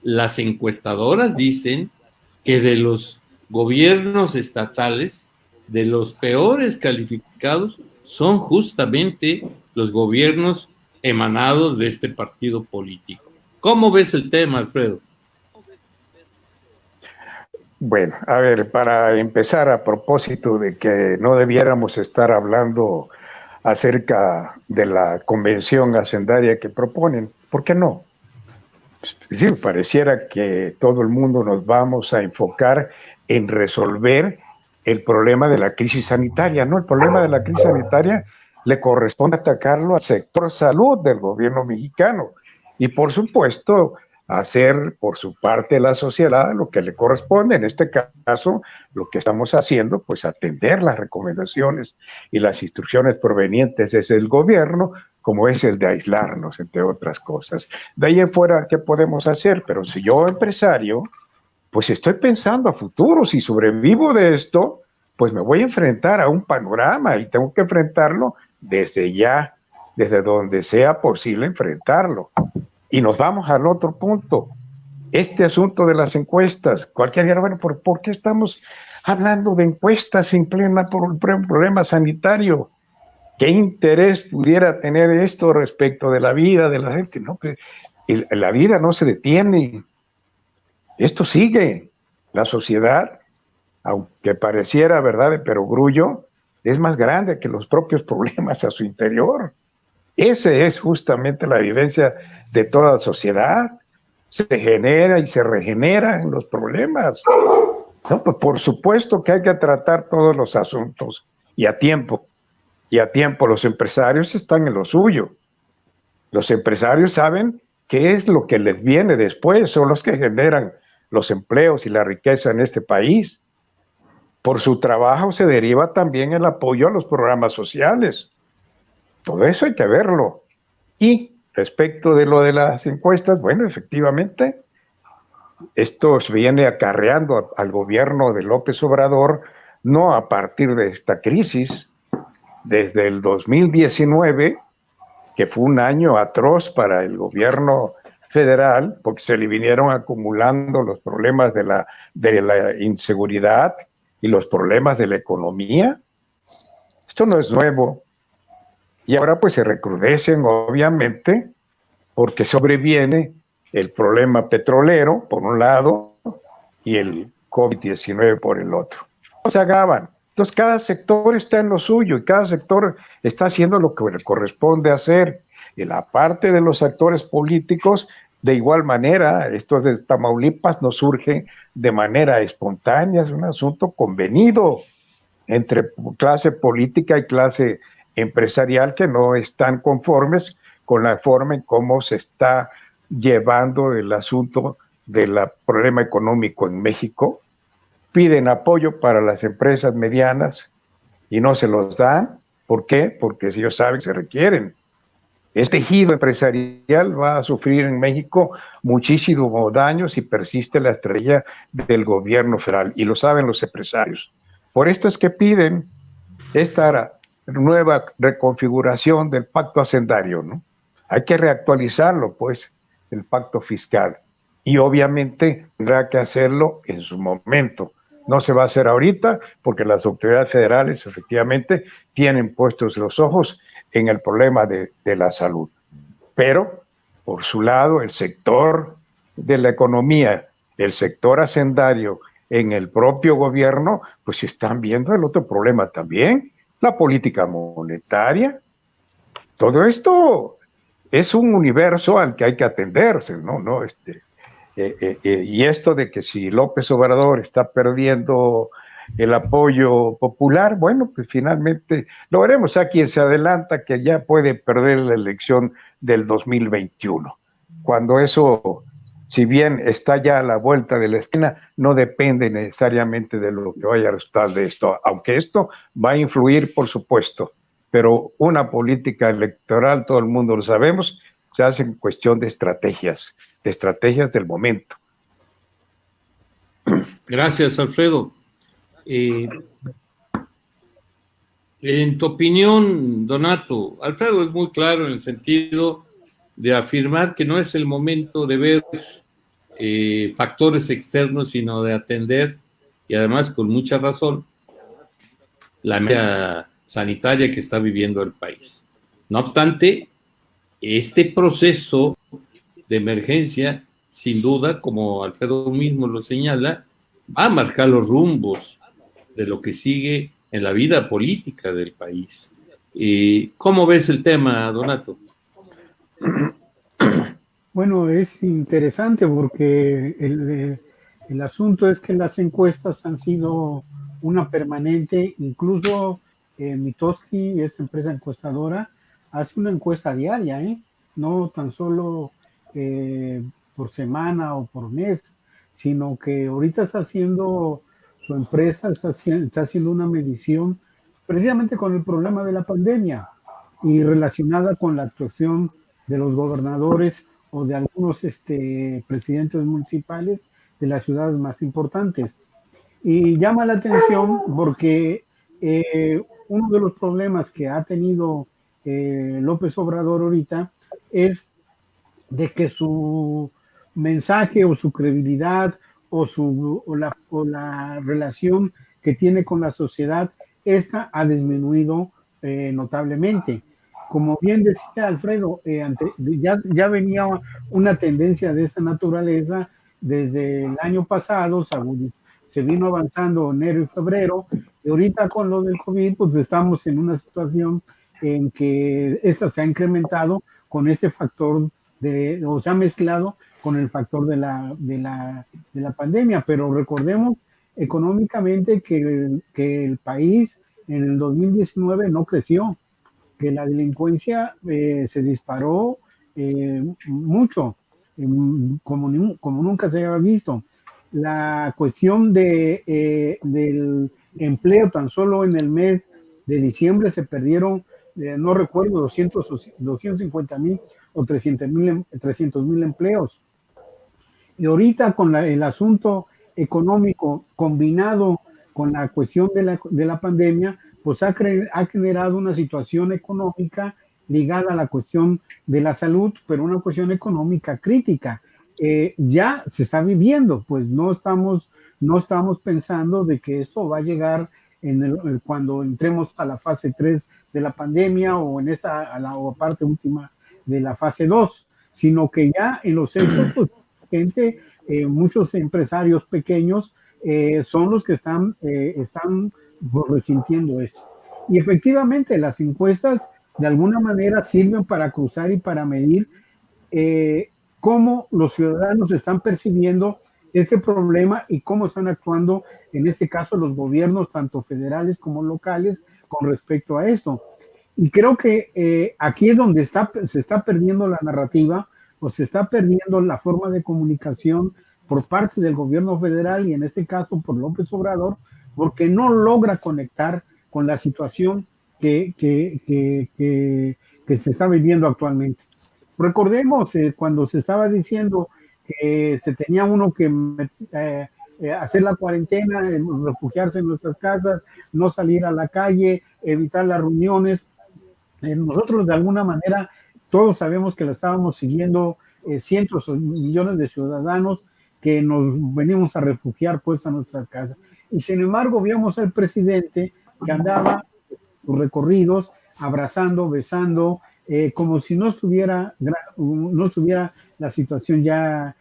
[SPEAKER 1] las encuestadoras dicen que de los gobiernos estatales, de los peores calificados, son justamente los gobiernos emanados de este partido político. ¿Cómo ves el tema, Alfredo?
[SPEAKER 2] Bueno, a ver, para empezar, a propósito de que no debiéramos estar hablando acerca de la convención hacendaria que proponen, ¿por qué no? Sí, pareciera que todo el mundo nos vamos a enfocar en resolver el problema de la crisis sanitaria, ¿no? El problema de la crisis sanitaria le corresponde atacarlo al sector salud del gobierno mexicano y, por supuesto, hacer por su parte la sociedad lo que le corresponde. En este caso, lo que estamos haciendo, pues atender las recomendaciones y las instrucciones provenientes desde el gobierno, como es el de aislarnos, entre otras cosas. De ahí en fuera, ¿qué podemos hacer? Pero si yo, empresario, pues estoy pensando a futuro, si sobrevivo de esto, pues me voy a enfrentar a un panorama y tengo que enfrentarlo desde ya, desde donde sea posible enfrentarlo. Y nos vamos al otro punto, este asunto de las encuestas. Cualquier día, bueno, ¿por qué estamos hablando de encuestas en plena por un problema sanitario? ¿Qué interés pudiera tener esto respecto de la vida de la gente? No, la vida no se detiene. Esto sigue. La sociedad, aunque pareciera verdad de perogrullo, es más grande que los propios problemas a su interior. Esa es justamente la vivencia de toda sociedad. Se genera y se regenera en los problemas. No, pues por supuesto que hay que tratar todos los asuntos y a tiempo. Y a tiempo los empresarios están en lo suyo. Los empresarios saben qué es lo que les viene después, son los que generan los empleos y la riqueza en este país. por su trabajo se deriva también el apoyo a los programas sociales. Todo eso hay que verlo. Y respecto de lo de las encuestas, bueno, efectivamente, esto se viene acarreando al gobierno de López Obrador, no a partir de esta crisis, desde el 2019, que fue un año atroz para el gobierno federal, porque se le vinieron acumulando los problemas de la inseguridad y los problemas de la economía. Esto no es nuevo. Y ahora pues se recrudecen, obviamente, porque sobreviene el problema petrolero, por un lado, y el COVID-19 por el otro. No se acaban. Entonces cada sector está en lo suyo y cada sector está haciendo lo que le corresponde hacer. Y la parte de los actores políticos, de igual manera, esto de Tamaulipas no surge de manera espontánea, es un asunto convenido entre clase política y clase empresarial que no están conformes con la forma en cómo se está llevando el asunto del problema económico en México. Piden apoyo para las empresas medianas y no se los dan. ¿Por qué? Porque ellos saben que se requieren. Este tejido empresarial va a sufrir en México muchísimos daños si persiste la estrategia del gobierno federal, y lo saben los empresarios. Por esto es que piden esta nueva reconfiguración del pacto hacendario, ¿no? Hay que reactualizarlo, pues, el pacto fiscal. Y obviamente tendrá que hacerlo en su momento. No se va a hacer ahorita porque las autoridades federales efectivamente tienen puestos los ojos en el problema de la salud. Pero, por su lado, el sector de la economía, el sector hacendario en el propio gobierno, pues están viendo el otro problema también, la política monetaria. Todo esto es un universo al que hay que atenderse, ¿no? Y esto de que si López Obrador está perdiendo el apoyo popular, bueno, pues finalmente lo veremos. A quien se adelanta que ya puede perder la elección del 2021. Cuando eso, si bien está ya a la vuelta de la esquina, no depende necesariamente de lo que vaya a resultar de esto, aunque esto va a influir, por supuesto, pero una política electoral, todo el mundo lo sabemos, se hace en cuestión de estrategias del momento.
[SPEAKER 1] Gracias, Alfredo. En tu opinión, Donato, Alfredo es muy claro en el sentido de afirmar que no es el momento de ver factores externos, sino de atender, y además con mucha razón, la emergencia sanitaria que está viviendo el país. No obstante, este proceso de emergencia, sin duda, como Alfredo mismo lo señala, va a marcar los rumbos de lo que sigue en la vida política del país. ¿Cómo ves el tema, Donato?
[SPEAKER 3] Bueno, es interesante porque el asunto es que las encuestas han sido una permanente, incluso Mitoski, esta empresa encuestadora, hace una encuesta diaria, no tan solo por semana o por mes, sino que ahorita está haciendo, su empresa está haciendo una medición precisamente con el problema de la pandemia y relacionada con la actuación de los gobernadores o de algunos presidentes municipales de las ciudades más importantes. Y llama la atención porque uno de los problemas que ha tenido López Obrador ahorita es de que su mensaje o su credibilidad o la relación que tiene con la sociedad, esta ha disminuido notablemente. Como bien decía Alfredo, ya venía una tendencia de esa naturaleza desde el año pasado, se vino avanzando enero y febrero, y ahorita con lo del COVID, pues estamos en una situación en que esta se ha incrementado con este factor o se ha mezclado con el factor de la pandemia, pero recordemos económicamente que el país en el 2019 no creció, que la delincuencia se disparó mucho, como nunca se había visto. La cuestión del empleo. Tan solo en el mes de diciembre se perdieron, no recuerdo, 250,000 o 300,000 empleos. Y ahorita con el asunto económico combinado con la cuestión de la pandemia, pues ha generado una situación económica ligada a la cuestión de la salud, pero una cuestión económica crítica. Ya se está viviendo, pues no estamos pensando de que esto va a llegar cuando entremos a la fase 3 de la pandemia o en a la parte última de la fase 2, sino que ya en los hechos, pues, muchos empresarios pequeños son los que están resintiendo esto. Y efectivamente las encuestas de alguna manera sirven para cruzar y para medir cómo los ciudadanos están percibiendo este problema y cómo están actuando, en este caso, los gobiernos, tanto federales como locales, con respecto a esto. Y creo que aquí es donde se está perdiendo la narrativa, o se está perdiendo la forma de comunicación por parte del gobierno federal y en este caso por López Obrador, porque no logra conectar con la situación que se está viviendo actualmente. Recordemos cuando se estaba diciendo que se tenía uno que hacer la cuarentena, refugiarse en nuestras casas, no salir a la calle, evitar las reuniones. Nosotros de alguna manera todos sabemos que lo estábamos siguiendo cientos o millones de ciudadanos que nos venimos a refugiar pues a nuestras casas. Y sin embargo vimos al presidente que andaba sus recorridos abrazando, besando, como si no estuviera la situación ya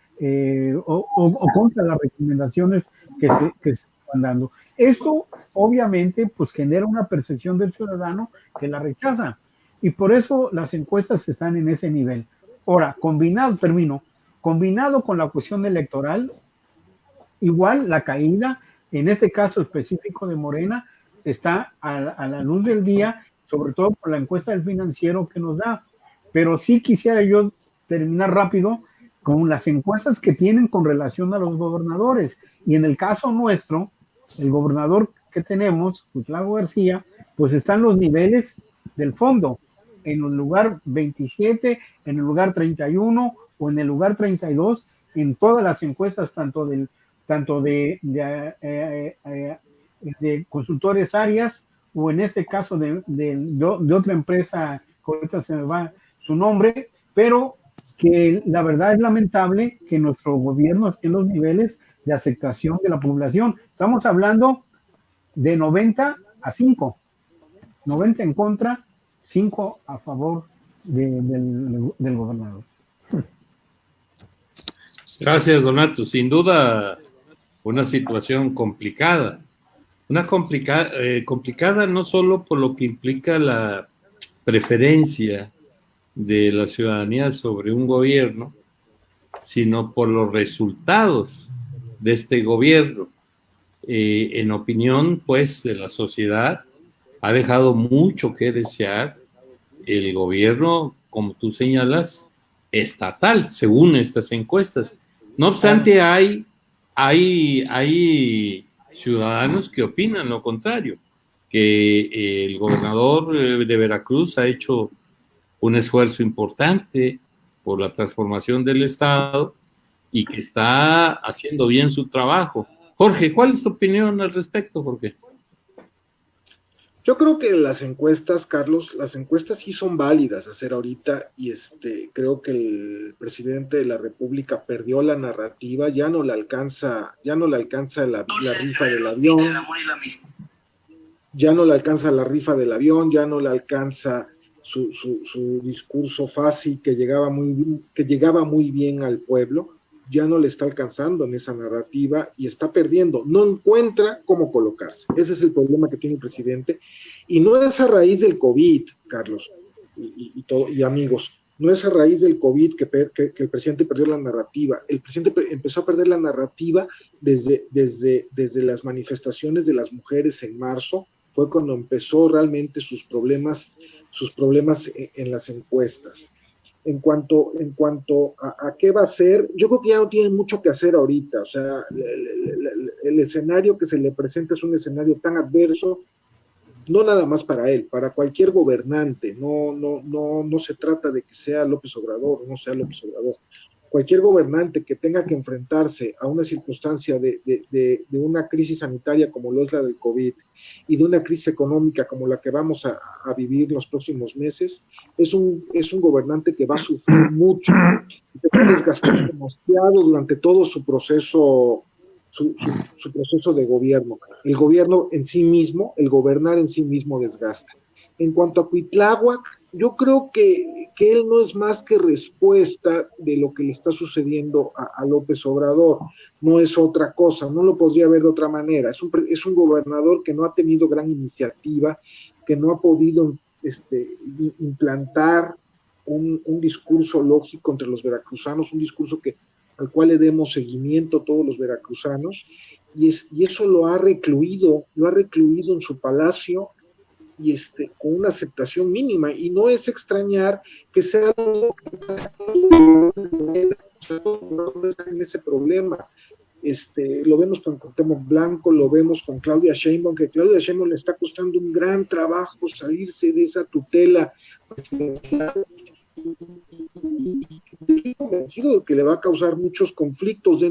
[SPEAKER 3] o contra las recomendaciones que se están dando. Esto obviamente pues genera una percepción del ciudadano que la rechaza y por eso las encuestas están en ese nivel. Ahora, combinado con la cuestión electoral, igual la caída, en este caso específico de Morena, está a la luz del día, sobre todo por la encuesta del Financiero que nos da. Pero sí quisiera yo terminar rápido con las encuestas que tienen con relación a los gobernadores. Y en el caso nuestro, el gobernador que tenemos, Cuitlavo García, pues están los niveles del fondo, en el lugar 27, en el lugar 31 o en el lugar 32, en todas las encuestas, tanto de consultores Arias o en este caso de otra empresa, ahorita se me va su nombre, pero que la verdad es lamentable que nuestro gobierno esté en los niveles de aceptación de la población. Estamos hablando de 90 a 5, 90 en contra, 5 a favor del gobernador.
[SPEAKER 1] Gracias, Donato. Sin duda, una situación complicada. Complicada no solo por lo que implica la preferencia de la ciudadanía sobre un gobierno, sino por los resultados de este gobierno. En opinión, pues, de la sociedad, ha dejado mucho que desear el gobierno, como tú señalas, estatal, según estas encuestas. No obstante, hay ciudadanos que opinan lo contrario, que el gobernador de Veracruz ha hecho un esfuerzo importante por la transformación del Estado y que está haciendo bien su trabajo. Jorge, ¿cuál es tu opinión al respecto, Jorge?
[SPEAKER 4] Yo creo que las encuestas, Carlos, las encuestas sí son válidas hacer ahorita y creo que el presidente de la República perdió la narrativa, ya no le alcanza la rifa del avión, ya no le alcanza la rifa del avión, ya no le alcanza su discurso fácil que llegaba muy bien al pueblo, ya no le está alcanzando en esa narrativa y está perdiendo, no encuentra cómo colocarse. Ese es el problema que tiene el presidente, y no es a raíz del COVID, Carlos, y amigos, no es a raíz del COVID que el presidente perdió la narrativa. El presidente empezó a perder la narrativa desde las manifestaciones de las mujeres en marzo, fue cuando empezó realmente sus problemas en las encuestas. En cuanto a qué va a hacer, yo creo que ya no tienen mucho que hacer ahorita. O sea, el escenario que se le presenta es un escenario tan adverso, no nada más para él, para cualquier gobernante. No se trata de que sea López Obrador o no sea López Obrador. Cualquier gobernante que tenga que enfrentarse a una circunstancia de una crisis sanitaria como lo es la del COVID y de una crisis económica como la que vamos a vivir los próximos meses, es un gobernante que va a sufrir mucho, se va a desgastar demasiado durante todo su proceso, su proceso de gobierno. El gobierno en sí mismo, el gobernar en sí mismo desgasta. En cuanto a Cuitláhuac, yo creo que él no es más que respuesta de lo que le está sucediendo a López Obrador, no es otra cosa, no lo podría ver de otra manera. Es un gobernador que no ha tenido gran iniciativa, que no ha podido implantar un discurso lógico entre los veracruzanos, un discurso al cual le demos seguimiento a todos los veracruzanos, y eso lo ha recluido en su palacio, y con una aceptación mínima, y no es extrañar que sea en ese problema. Lo vemos con Cuauhtémoc Blanco, lo vemos con Claudia Sheinbaum, que Claudia Sheinbaum le está costando un gran trabajo salirse de esa tutela presidencial, y estoy convencido de que le va a causar muchos conflictos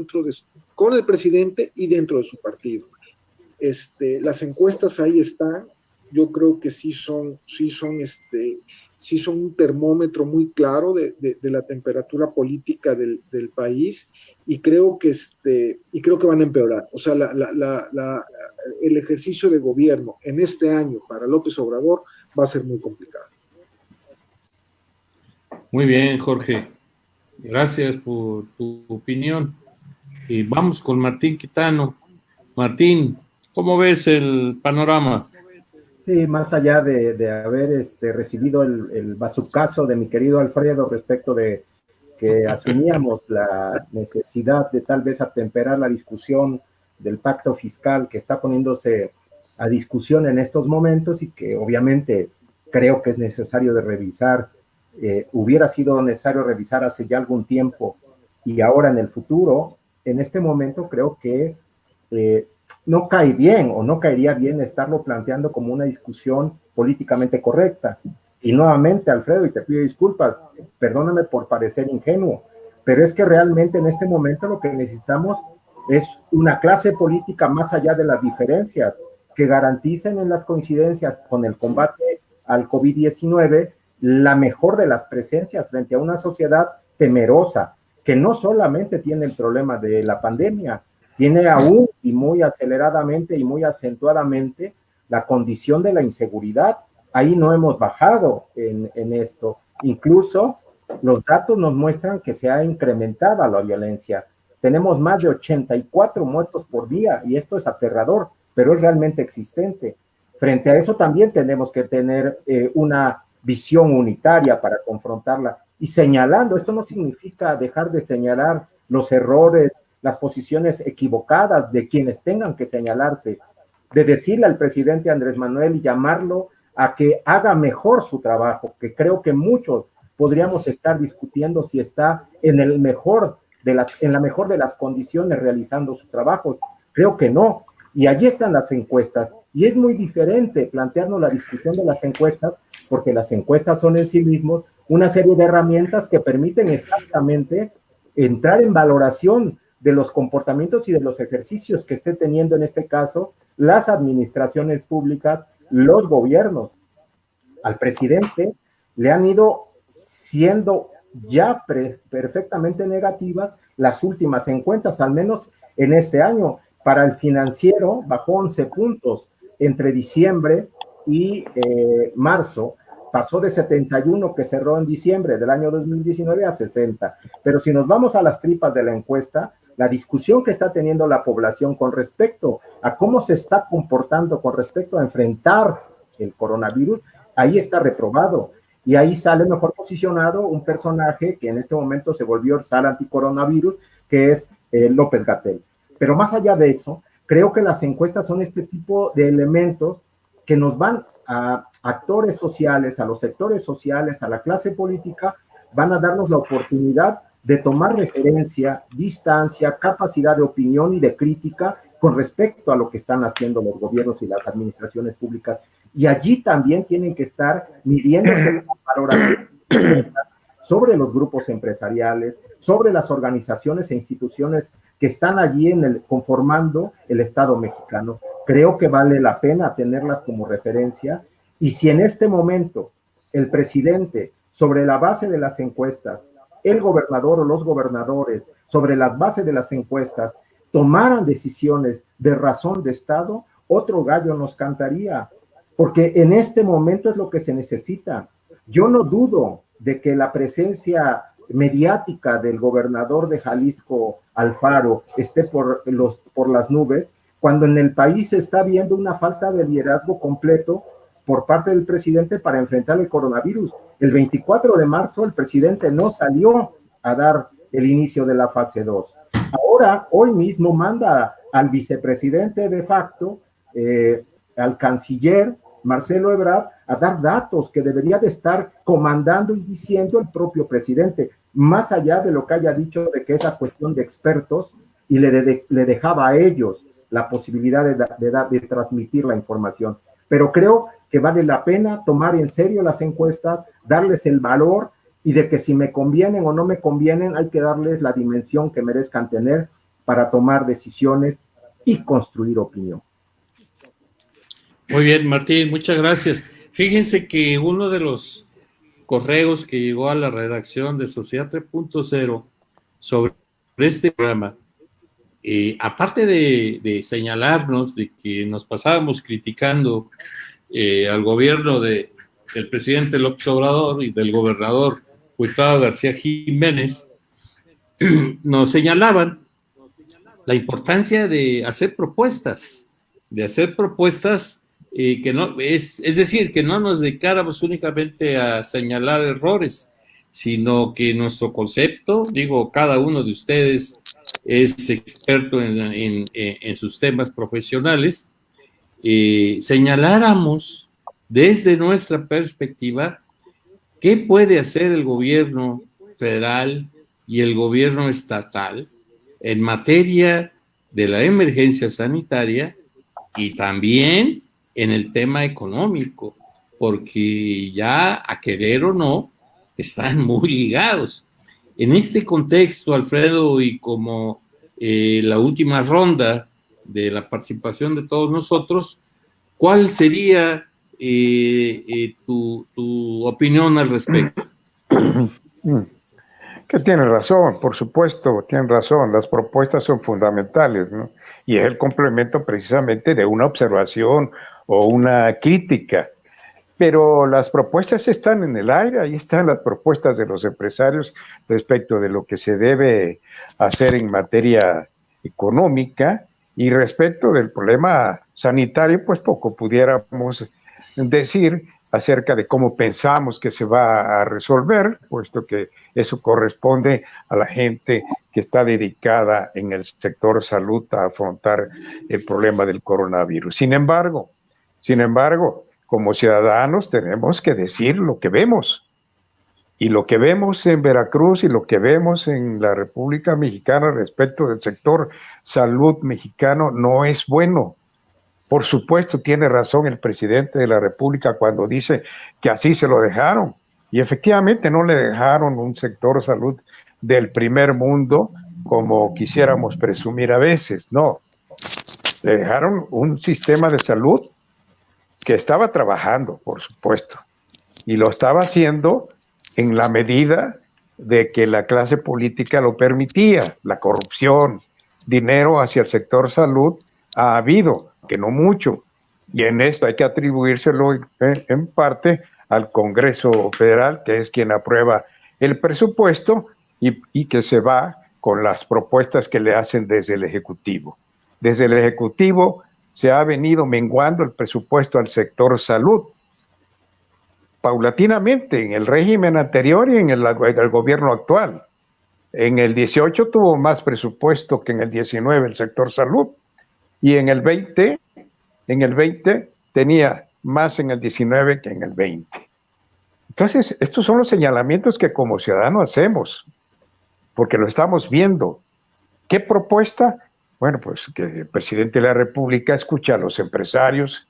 [SPEAKER 4] con el presidente y dentro de su partido. Las encuestas ahí están. Yo creo que sí son un termómetro muy claro de la temperatura política del país, y creo que van a empeorar. O sea, el ejercicio de gobierno en este año para López Obrador va a ser muy complicado.
[SPEAKER 1] Muy bien, Jorge. Gracias por tu opinión. Y vamos con Martín Quitano. Martín, ¿cómo ves el panorama?
[SPEAKER 5] Sí, más allá de haber recibido el bazucazo de mi querido Alfredo respecto de que asumíamos la necesidad de tal vez atemperar la discusión del pacto fiscal que está poniéndose a discusión en estos momentos, y que obviamente creo que es necesario de revisar, hubiera sido necesario revisar hace ya algún tiempo, y ahora en el futuro, en este momento creo que no cae bien, o no caería bien estarlo planteando como una discusión políticamente correcta. Y nuevamente, Alfredo, y te pido disculpas, perdóname por parecer ingenuo, pero es que realmente en este momento lo que necesitamos es una clase política más allá de las diferencias, que garanticen en las coincidencias con el combate al COVID-19 la mejor de las presencias frente a una sociedad temerosa, que no solamente tiene el problema de la pandemia, tiene aún y muy aceleradamente y muy acentuadamente la condición de la inseguridad. Ahí no hemos bajado en esto. Incluso los datos nos muestran que se ha incrementado la violencia. Tenemos más de 84 muertos por día, y esto es aterrador, pero es realmente existente. Frente a eso también tenemos que tener una visión unitaria para confrontarla. Y señalando, esto no significa dejar de señalar los errores, las posiciones equivocadas de quienes tengan que señalarse, de decirle al presidente Andrés Manuel y llamarlo a que haga mejor su trabajo, que creo que muchos podríamos estar discutiendo si está en la mejor de las condiciones realizando su trabajo. Creo que no, y allí están las encuestas, y es muy diferente plantearnos la discusión de las encuestas, porque las encuestas son en sí mismos una serie de herramientas que permiten exactamente entrar en valoración de los comportamientos y de los ejercicios que esté teniendo en este caso las administraciones públicas, los gobiernos. Al presidente le han ido siendo ya perfectamente negativas las últimas encuestas, al menos en este año. Para el Financiero bajó 11 puntos entre diciembre y marzo, pasó de 71 que cerró en diciembre del año 2019 a 60. Pero si nos vamos a las tripas de la encuesta, la discusión que está teniendo la población con respecto a cómo se está comportando con respecto a enfrentar el coronavirus, ahí está reprobado. Y ahí sale mejor posicionado un personaje que en este momento se volvió orsal anticoronavirus, que es López-Gatell. Pero más allá de eso, creo que las encuestas son este tipo de elementos que nos van a actores sociales, a los sectores sociales, a la clase política, van a darnos la oportunidad de tomar referencia, distancia, capacidad de opinión y de crítica con respecto a lo que están haciendo los gobiernos y las administraciones públicas. Y allí también tienen que estar midiéndose las valoraciones sobre los grupos empresariales, sobre las organizaciones e instituciones que están allí conformando el Estado mexicano. Creo que vale la pena tenerlas como referencia, y si en este momento el presidente, sobre la base de las encuestas, el gobernador o los gobernadores, sobre la base de las encuestas, tomaran decisiones de razón de Estado, otro gallo nos cantaría, porque en este momento es lo que se necesita. Yo no dudo de que la presencia mediática del gobernador de Jalisco, Alfaro, esté por las nubes, cuando en el país se está viendo una falta de liderazgo completo por parte del presidente para enfrentar el coronavirus. El 24 de marzo el presidente no salió a dar el inicio de la fase 2. Ahora, hoy mismo manda al vicepresidente de facto, al canciller Marcelo Ebrard, a dar datos que debería de estar comandando y diciendo el propio presidente, más allá de lo que haya dicho de que es la cuestión de expertos, y le dejaba a ellos la posibilidad de transmitir la información. Pero creo que vale la pena tomar en serio las encuestas, darles el valor, y de que si me convienen o no me convienen, hay que darles la dimensión que merezcan tener para tomar decisiones y construir opinión.
[SPEAKER 1] Muy bien, Martín, muchas gracias. Fíjense que uno de los correos que llegó a la redacción de Sociedad 3.0 sobre este programa, aparte de señalarnos de que nos pasábamos criticando al gobierno del presidente López Obrador y del gobernador Cuitlavo García Jiménez, nos señalaban la importancia de hacer propuestas, que no, es decir, que no nos dedicáramos únicamente a señalar errores, sino que nuestro concepto, digo, cada uno de ustedes es experto en sus temas profesionales, señaláramos desde nuestra perspectiva qué puede hacer el gobierno federal y el gobierno estatal en materia de la emergencia sanitaria y también en el tema económico, porque ya, a querer o no, están muy ligados. En este contexto, Alfredo, y como la última ronda de la participación de todos nosotros, ¿cuál sería tu opinión al respecto?
[SPEAKER 2] Que tiene razón, por supuesto, tiene razón, las propuestas son fundamentales, ¿no? Y es el complemento precisamente de una observación o una crítica. Pero las propuestas están en el aire, ahí están las propuestas de los empresarios respecto de lo que se debe hacer en materia económica, y respecto del problema sanitario, pues poco pudiéramos decir acerca de cómo pensamos que se va a resolver, puesto que eso corresponde a la gente que está dedicada en el sector salud a afrontar el problema del coronavirus. Sin embargo, como ciudadanos tenemos que decir lo que vemos. Y lo que vemos en Veracruz y lo que vemos en la República Mexicana respecto del sector salud mexicano no es bueno. Por supuesto, tiene razón el presidente de la República cuando dice que así se lo dejaron. Y efectivamente no le dejaron un sector salud del primer mundo como quisiéramos presumir a veces, no. Le dejaron un sistema de salud que estaba trabajando, por supuesto, y lo estaba haciendo en la medida de que la clase política lo permitía. La corrupción, dinero hacia el sector salud ha habido, que no mucho, y en esto hay que atribuírselo en parte al Congreso Federal, que es quien aprueba el presupuesto y que se va con las propuestas que le hacen desde el Ejecutivo. Desde el Ejecutivo se ha venido menguando el presupuesto al sector salud, paulatinamente, en el régimen anterior y en el gobierno actual. En el 18 tuvo más presupuesto que en el 19 el sector salud, y en el 20 tenía más en el 19 que en el 20. Entonces, estos son los señalamientos que como ciudadanos hacemos, porque lo estamos viendo. ¿Qué propuesta? Bueno, pues que el presidente de la República escucha a los empresarios,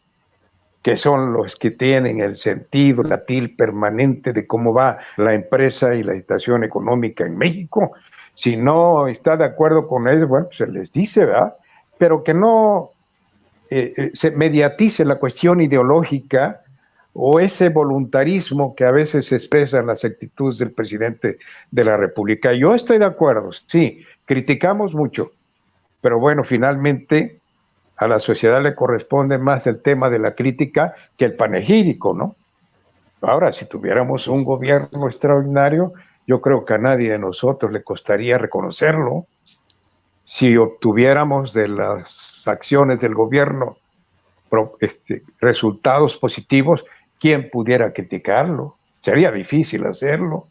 [SPEAKER 2] que son los que tienen el sentido latil permanente de cómo va la empresa y la situación económica en México. Si no está de acuerdo con ellos, bueno, pues se les dice, ¿verdad? Pero que no se mediatice la cuestión ideológica o ese voluntarismo que a veces se expresa en las actitudes del presidente de la República. Yo estoy de acuerdo, sí, criticamos mucho, pero bueno, finalmente a la sociedad le corresponde más el tema de la crítica que el panegírico, ¿no? Ahora, si tuviéramos un gobierno extraordinario, yo creo que a nadie de nosotros le costaría reconocerlo. Si obtuviéramos de las acciones del gobierno resultados positivos, ¿quién pudiera criticarlo? Sería difícil hacerlo,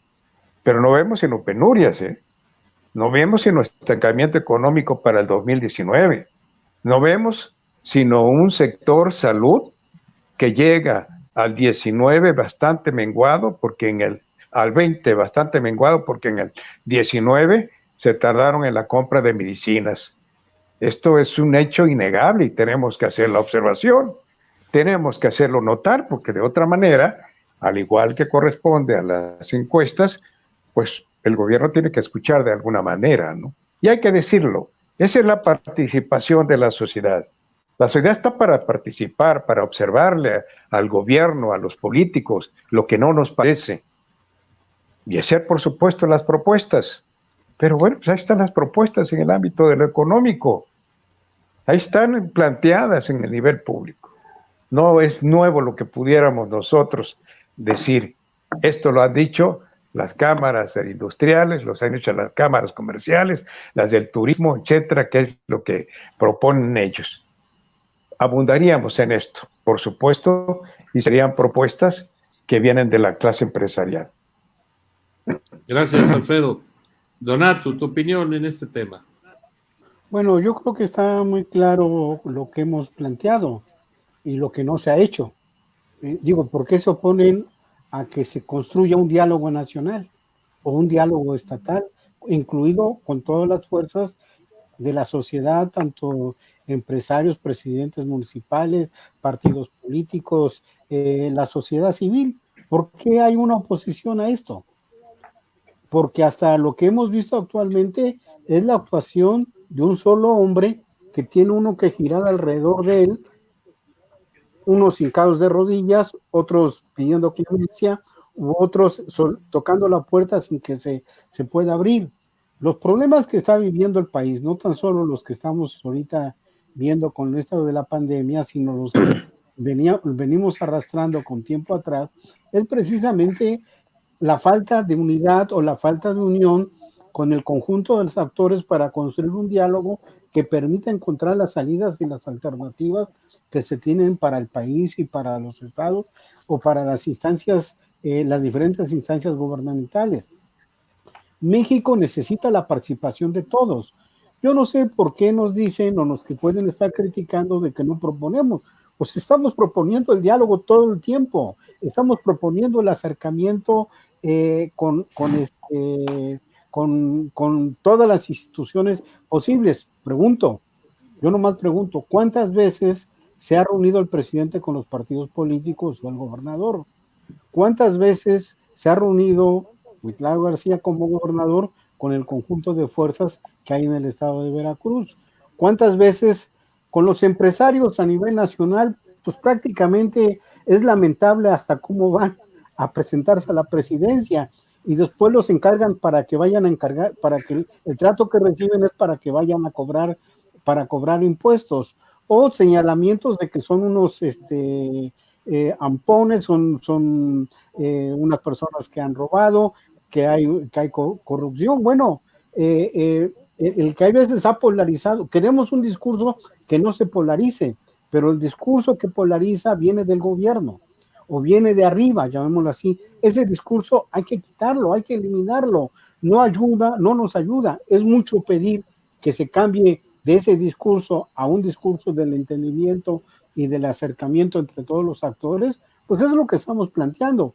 [SPEAKER 2] pero no vemos sino penurias, no vemos sino estancamiento económico para el 2019, no vemos sino un sector salud que llega al 19 bastante menguado, porque al 20 bastante menguado, porque en el 19 se tardaron en la compra de medicinas. Esto es un hecho innegable y tenemos que hacer la observación, tenemos que hacerlo notar, porque de otra manera, al igual que corresponde a las encuestas, pues el gobierno tiene que escuchar de alguna manera, ¿no? Y hay que decirlo, esa es la participación de la sociedad. La sociedad está para participar, para observarle al gobierno, a los políticos, lo que no nos parece. Y hacer, por supuesto, las propuestas. Pero bueno, pues ahí están las propuestas en el ámbito de lo económico. Ahí están planteadas en el nivel público. No es nuevo lo que pudiéramos nosotros decir. Esto lo han dicho las cámaras industriales, los han dicho las cámaras comerciales, las del turismo, etcétera, que es lo que proponen ellos. Abundaríamos en esto, por supuesto, y serían propuestas que vienen de la clase empresarial.
[SPEAKER 1] Gracias, Alfredo. Donato, tu opinión en este tema.
[SPEAKER 3] Bueno, yo creo que está muy claro lo que hemos planteado y lo que no se ha hecho. Digo, ¿por qué se oponen a que se construya un diálogo nacional o un diálogo estatal, incluido con todas las fuerzas de la sociedad, tanto empresarios, presidentes municipales, partidos políticos, la sociedad civil? ¿Por qué hay una oposición a esto? Porque hasta lo que hemos visto actualmente es la actuación de un solo hombre que tiene uno que girar alrededor de él, unos hincados de rodillas, otros pidiendo clemencia, u otros tocando la puerta sin que se pueda abrir. Los problemas que está viviendo el país, no tan solo los que estamos ahorita viendo con esto de la pandemia, sino los que venimos arrastrando con tiempo atrás, es precisamente la falta de unidad o la falta de unión con el conjunto de los actores para construir un diálogo que permita encontrar las salidas y las alternativas que se tienen para el país y para los estados o para las instancias, las diferentes instancias gubernamentales. México necesita la participación de todos. Yo no sé por qué nos dicen o nos que pueden estar criticando de que no proponemos. Pues estamos proponiendo el diálogo todo el tiempo, estamos proponiendo el acercamiento con todas las instituciones posibles. Yo nomás pregunto, ¿cuántas veces se ha reunido el presidente con los partidos políticos o el gobernador? ¿Cuántas veces se ha reunido Cuitlao García como gobernador con el conjunto de fuerzas que hay en el estado de Veracruz? ¿Cuántas veces con los empresarios a nivel nacional? Pues prácticamente es lamentable hasta cómo van a presentarse a la presidencia y después los encargan para que vayan a encargar, para que el trato que reciben es para que vayan a cobrar, para cobrar impuestos, o señalamientos de que son unos ampones, son unas personas que han robado, que hay corrupción. Bueno, el que hay veces ha polarizado, queremos un discurso que no se polarice, pero el discurso que polariza viene del gobierno o viene de arriba, llamémoslo así. Ese discurso hay que quitarlo, hay que eliminarlo, no ayuda, no nos ayuda. Es mucho pedir que se cambie de ese discurso a un discurso del entendimiento y del acercamiento entre todos los actores. Pues eso es lo que estamos planteando.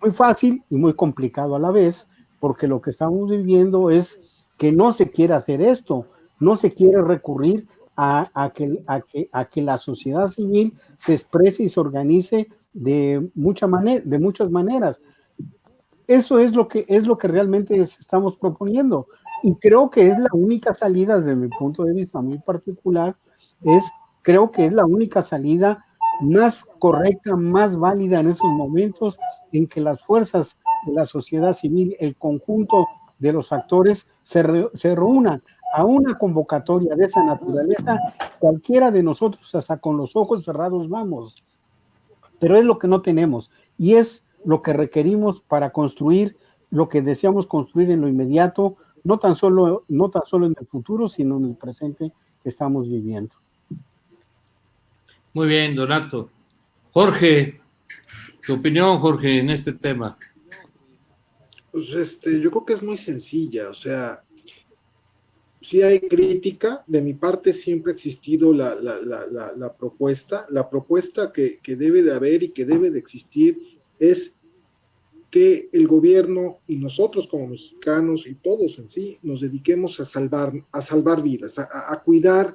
[SPEAKER 3] Muy fácil y muy complicado a la vez, porque lo que estamos viviendo es que no se quiere hacer esto. no se quiere recurrir a que la sociedad civil se exprese y se organice de muchas maneras. Eso es lo que realmente estamos proponiendo. Y creo que es la única salida, desde mi punto de vista muy particular, creo que es la única salida más correcta, más válida en esos momentos en que las fuerzas de la sociedad civil, el conjunto de los actores se reúnan a una convocatoria de esa naturaleza. Cualquiera de nosotros, hasta con los ojos cerrados, vamos. Pero es lo que no tenemos y es lo que requerimos para construir lo que deseamos construir en lo inmediato, no tan solo en el futuro, sino en el presente que estamos viviendo.
[SPEAKER 1] Muy bien, Donato. Jorge, tu opinión, Jorge, en este tema.
[SPEAKER 4] Pues yo creo que es muy sencilla, o sea, sí hay crítica, de mi parte siempre ha existido la propuesta que debe de haber y que debe de existir es que el gobierno y nosotros como mexicanos y todos en sí nos dediquemos a salvar vidas, a cuidar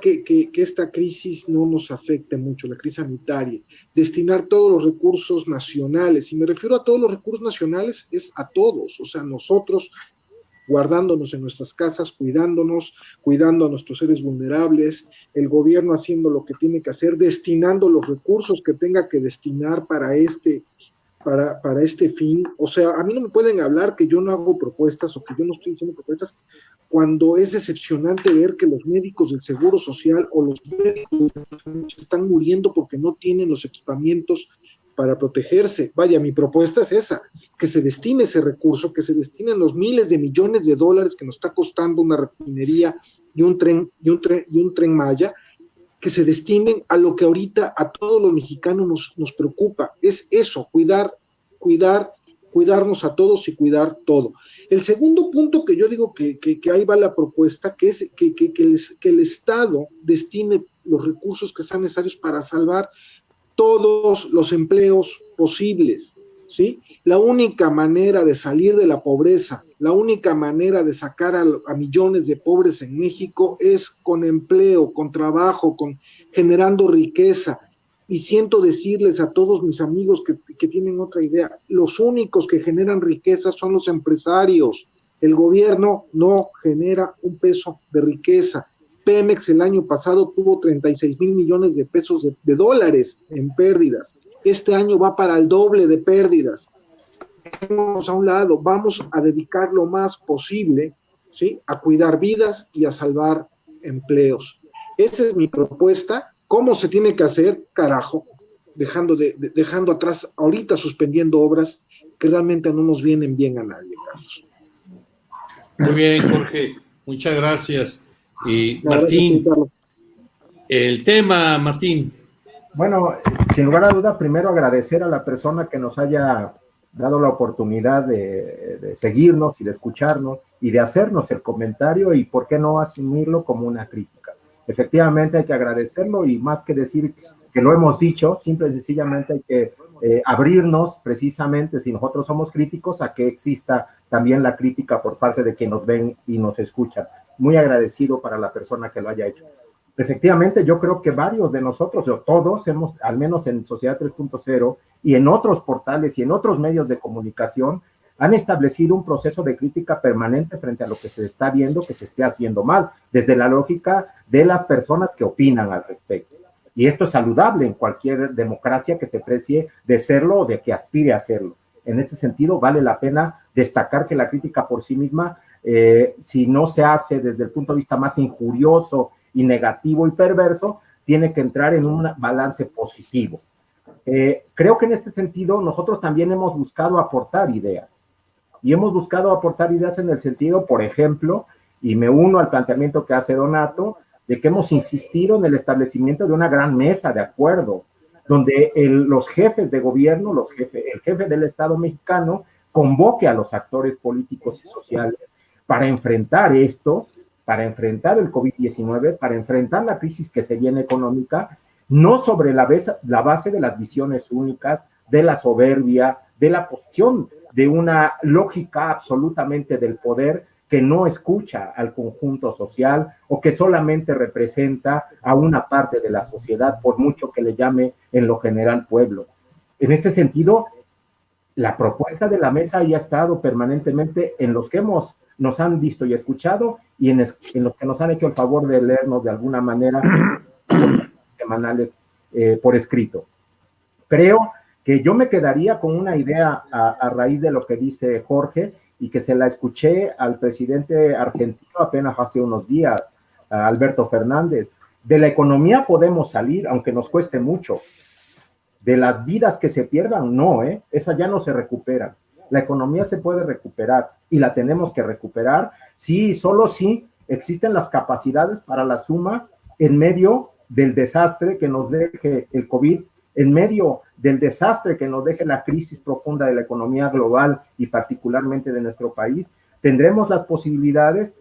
[SPEAKER 4] que esta crisis no nos afecte mucho, la crisis sanitaria, destinar todos los recursos nacionales, y me refiero a todos los recursos nacionales, es a todos, o sea, nosotros guardándonos en nuestras casas, cuidándonos, cuidando a nuestros seres vulnerables, el gobierno haciendo lo que tiene que hacer, destinando los recursos que tenga que destinar para este fin. O sea, a mí no me pueden hablar que yo no hago propuestas o que yo no estoy haciendo propuestas cuando es decepcionante ver que los médicos del Seguro Social o los médicos están muriendo porque no tienen los equipamientos para protegerse. Vaya, mi propuesta es esa, que se destine ese recurso, que se destinen los miles de millones de dólares que nos está costando una refinería y un tren Maya, que se destinen a lo que ahorita a todos los mexicanos nos preocupa. Es eso, cuidarnos a todos y cuidar todo. El segundo punto que yo digo que ahí va la propuesta, que es que el Estado destine los recursos que sean necesarios para salvar todos los empleos posibles, ¿sí? La única manera de salir de la pobreza, la única manera de sacar a millones de pobres en México es con empleo, con trabajo, generando riqueza. Y siento decirles a todos mis amigos que tienen otra idea, los únicos que generan riqueza son los empresarios. El gobierno no genera un peso de riqueza. Pemex el año pasado tuvo 36,000 millones de pesos de dólares en pérdidas. Este año va para el doble de pérdidas. Vamos a un lado, vamos a dedicar lo más posible, ¿sí?, a cuidar vidas y a salvar empleos. Esa es mi propuesta. ¿Cómo se tiene que hacer? Carajo, dejando atrás, ahorita suspendiendo obras que realmente no nos vienen bien a nadie, Carlos.
[SPEAKER 1] Muy bien, Jorge, muchas gracias. Y Martín, el tema, Martín.
[SPEAKER 5] Bueno, sin lugar a duda, primero agradecer a la persona que nos haya dado la oportunidad de seguirnos y de escucharnos y de hacernos el comentario y por qué no asumirlo como una crítica. Efectivamente hay que agradecerlo y más que decir que lo hemos dicho, simple y sencillamente hay que abrirnos precisamente, si nosotros somos críticos, a que exista también la crítica por parte de quienes nos ven y nos escuchan. Muy agradecido para la persona que lo haya hecho. Efectivamente, yo creo que varios de nosotros, o todos, hemos, al menos en Sociedad 3.0 y en otros portales y en otros medios de comunicación, han establecido un proceso de crítica permanente frente a lo que se está viendo que se esté haciendo mal, desde la lógica de las personas que opinan al respecto. Y esto es saludable en cualquier democracia que se precie de serlo o de que aspire a serlo. En este sentido, vale la pena destacar que la crítica por sí misma, si no se hace desde el punto de vista más injurioso y negativo y perverso, tiene que entrar en un balance positivo. Creo que en este sentido nosotros también hemos buscado aportar ideas. Y hemos buscado aportar ideas en el sentido, por ejemplo, y me uno al planteamiento que hace Donato, de que hemos insistido en el establecimiento de una gran mesa de acuerdo, donde los jefes de gobierno, el jefe del Estado mexicano, convoque a los actores políticos y sociales para enfrentar esto, para enfrentar el COVID-19, para enfrentar la crisis que se viene económica, no sobre la base de las visiones únicas, de la soberbia, de la posición de una lógica absolutamente del poder que no escucha al conjunto social o que solamente representa a una parte de la sociedad, por mucho que le llame en lo general pueblo. En este sentido, la propuesta de la mesa ya ha estado permanentemente en los que nos han visto y escuchado y en los que nos han hecho el favor de leernos de alguna manera semanales por escrito. Creo que yo me quedaría con una idea a raíz de lo que dice Jorge y que se la escuché al presidente argentino apenas hace unos días, a Alberto Fernández. De la economía podemos salir, aunque nos cueste mucho. De las vidas que se pierdan, no, esas ya no se recuperan. La economía se puede recuperar y la tenemos que recuperar, sí, solo si existen las capacidades para la suma en medio del desastre que nos deje el COVID, en medio del desastre que nos deje la crisis profunda de la economía global y particularmente de nuestro país. Tendremos las posibilidades,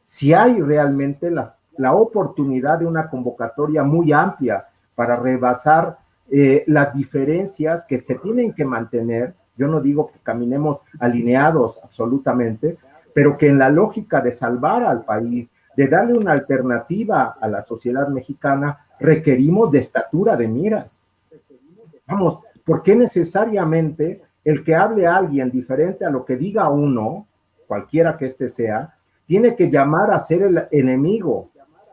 [SPEAKER 5] si hay realmente la oportunidad de una convocatoria muy amplia para rebasar las diferencias que se tienen que mantener. Yo no digo que caminemos alineados absolutamente, pero que en la lógica de salvar al país, de darle una alternativa a la sociedad mexicana, requerimos de estatura de miras. Vamos, ¿por qué necesariamente el que hable a alguien diferente a lo que diga uno, cualquiera que éste sea, tiene que llamar a ser el enemigo,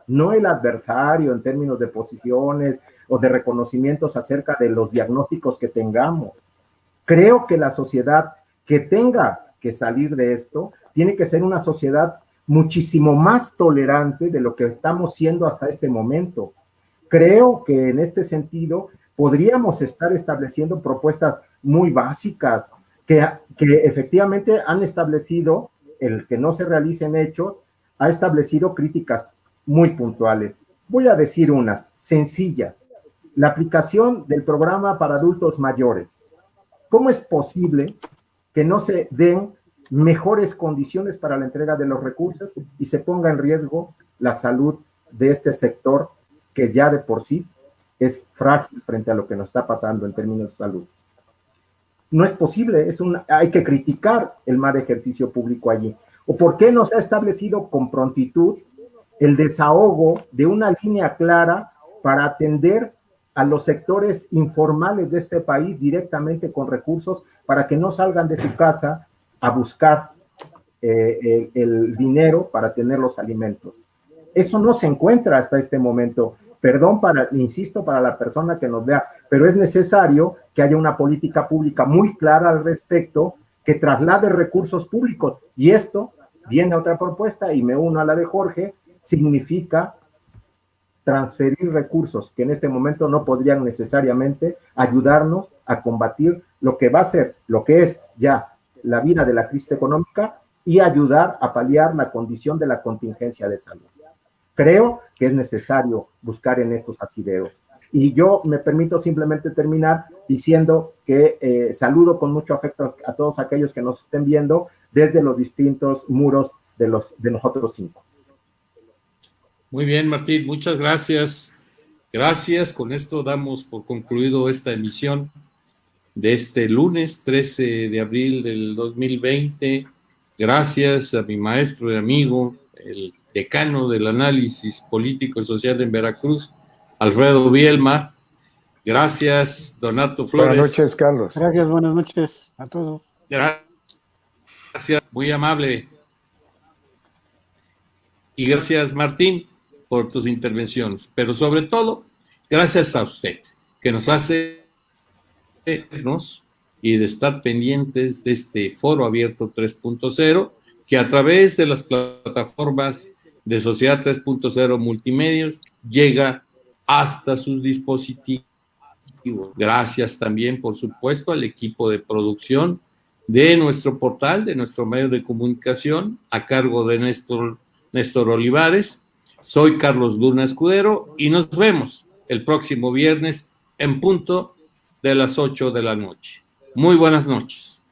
[SPEAKER 5] no el adversario en términos de posiciones o de reconocimientos acerca de los diagnósticos que tengamos? Creo que la sociedad que tenga que salir de esto tiene que ser una sociedad muchísimo más tolerante de lo que estamos siendo hasta este momento. Creo que en este sentido podríamos estar estableciendo propuestas muy básicas que efectivamente han establecido, el que no se realicen hechos, ha establecido críticas muy puntuales. Voy a decir una sencilla: la aplicación del programa para adultos mayores. ¿Cómo es posible que no se den mejores condiciones para la entrega de los recursos y se ponga en riesgo la salud de este sector que ya de por sí es frágil frente a lo que nos está pasando en términos de salud? No es posible, hay que criticar el mal ejercicio público allí. ¿O por qué no se ha establecido con prontitud el desahogo de una línea clara para atender a los sectores informales de este país directamente con recursos para que no salgan de su casa a buscar el dinero para tener los alimentos? Eso no se encuentra hasta este momento. Perdón, insisto, para la persona que nos vea, pero es necesario que haya una política pública muy clara al respecto, que traslade recursos públicos. Y esto viene a otra propuesta, y me uno a la de Jorge, significa transferir recursos que en este momento no podrían necesariamente ayudarnos a combatir lo que va a ser, lo que es ya la vida de la crisis económica y ayudar a paliar la condición de la contingencia de salud. Creo que es necesario buscar en estos asideros. Y yo me permito simplemente terminar diciendo que saludo con mucho afecto a todos aquellos que nos estén viendo desde los distintos muros de nosotros cinco.
[SPEAKER 1] Muy bien, Martín, muchas gracias. Gracias, con esto damos por concluido esta emisión de este lunes 13 de abril del 2020. Gracias a mi maestro y amigo, el decano del análisis político y social en Veracruz, Alfredo Bielma. Gracias, Donato Flores.
[SPEAKER 2] Buenas noches, Carlos.
[SPEAKER 3] Gracias, buenas noches a todos.
[SPEAKER 1] Gracias, muy amable. Y gracias, Martín, por tus intervenciones. Pero sobre todo, gracias a usted, que nos hace y de estar pendientes de este Foro Abierto 3.0, que a través de las plataformas de Sociedad 3.0 Multimedios llega hasta sus dispositivos. Gracias también, por supuesto, al equipo de producción de nuestro portal, de nuestro medio de comunicación, a cargo de Néstor Olivares. Soy Carlos Luna Escudero y nos vemos el próximo viernes en punto de las 8 de la noche. Muy buenas noches.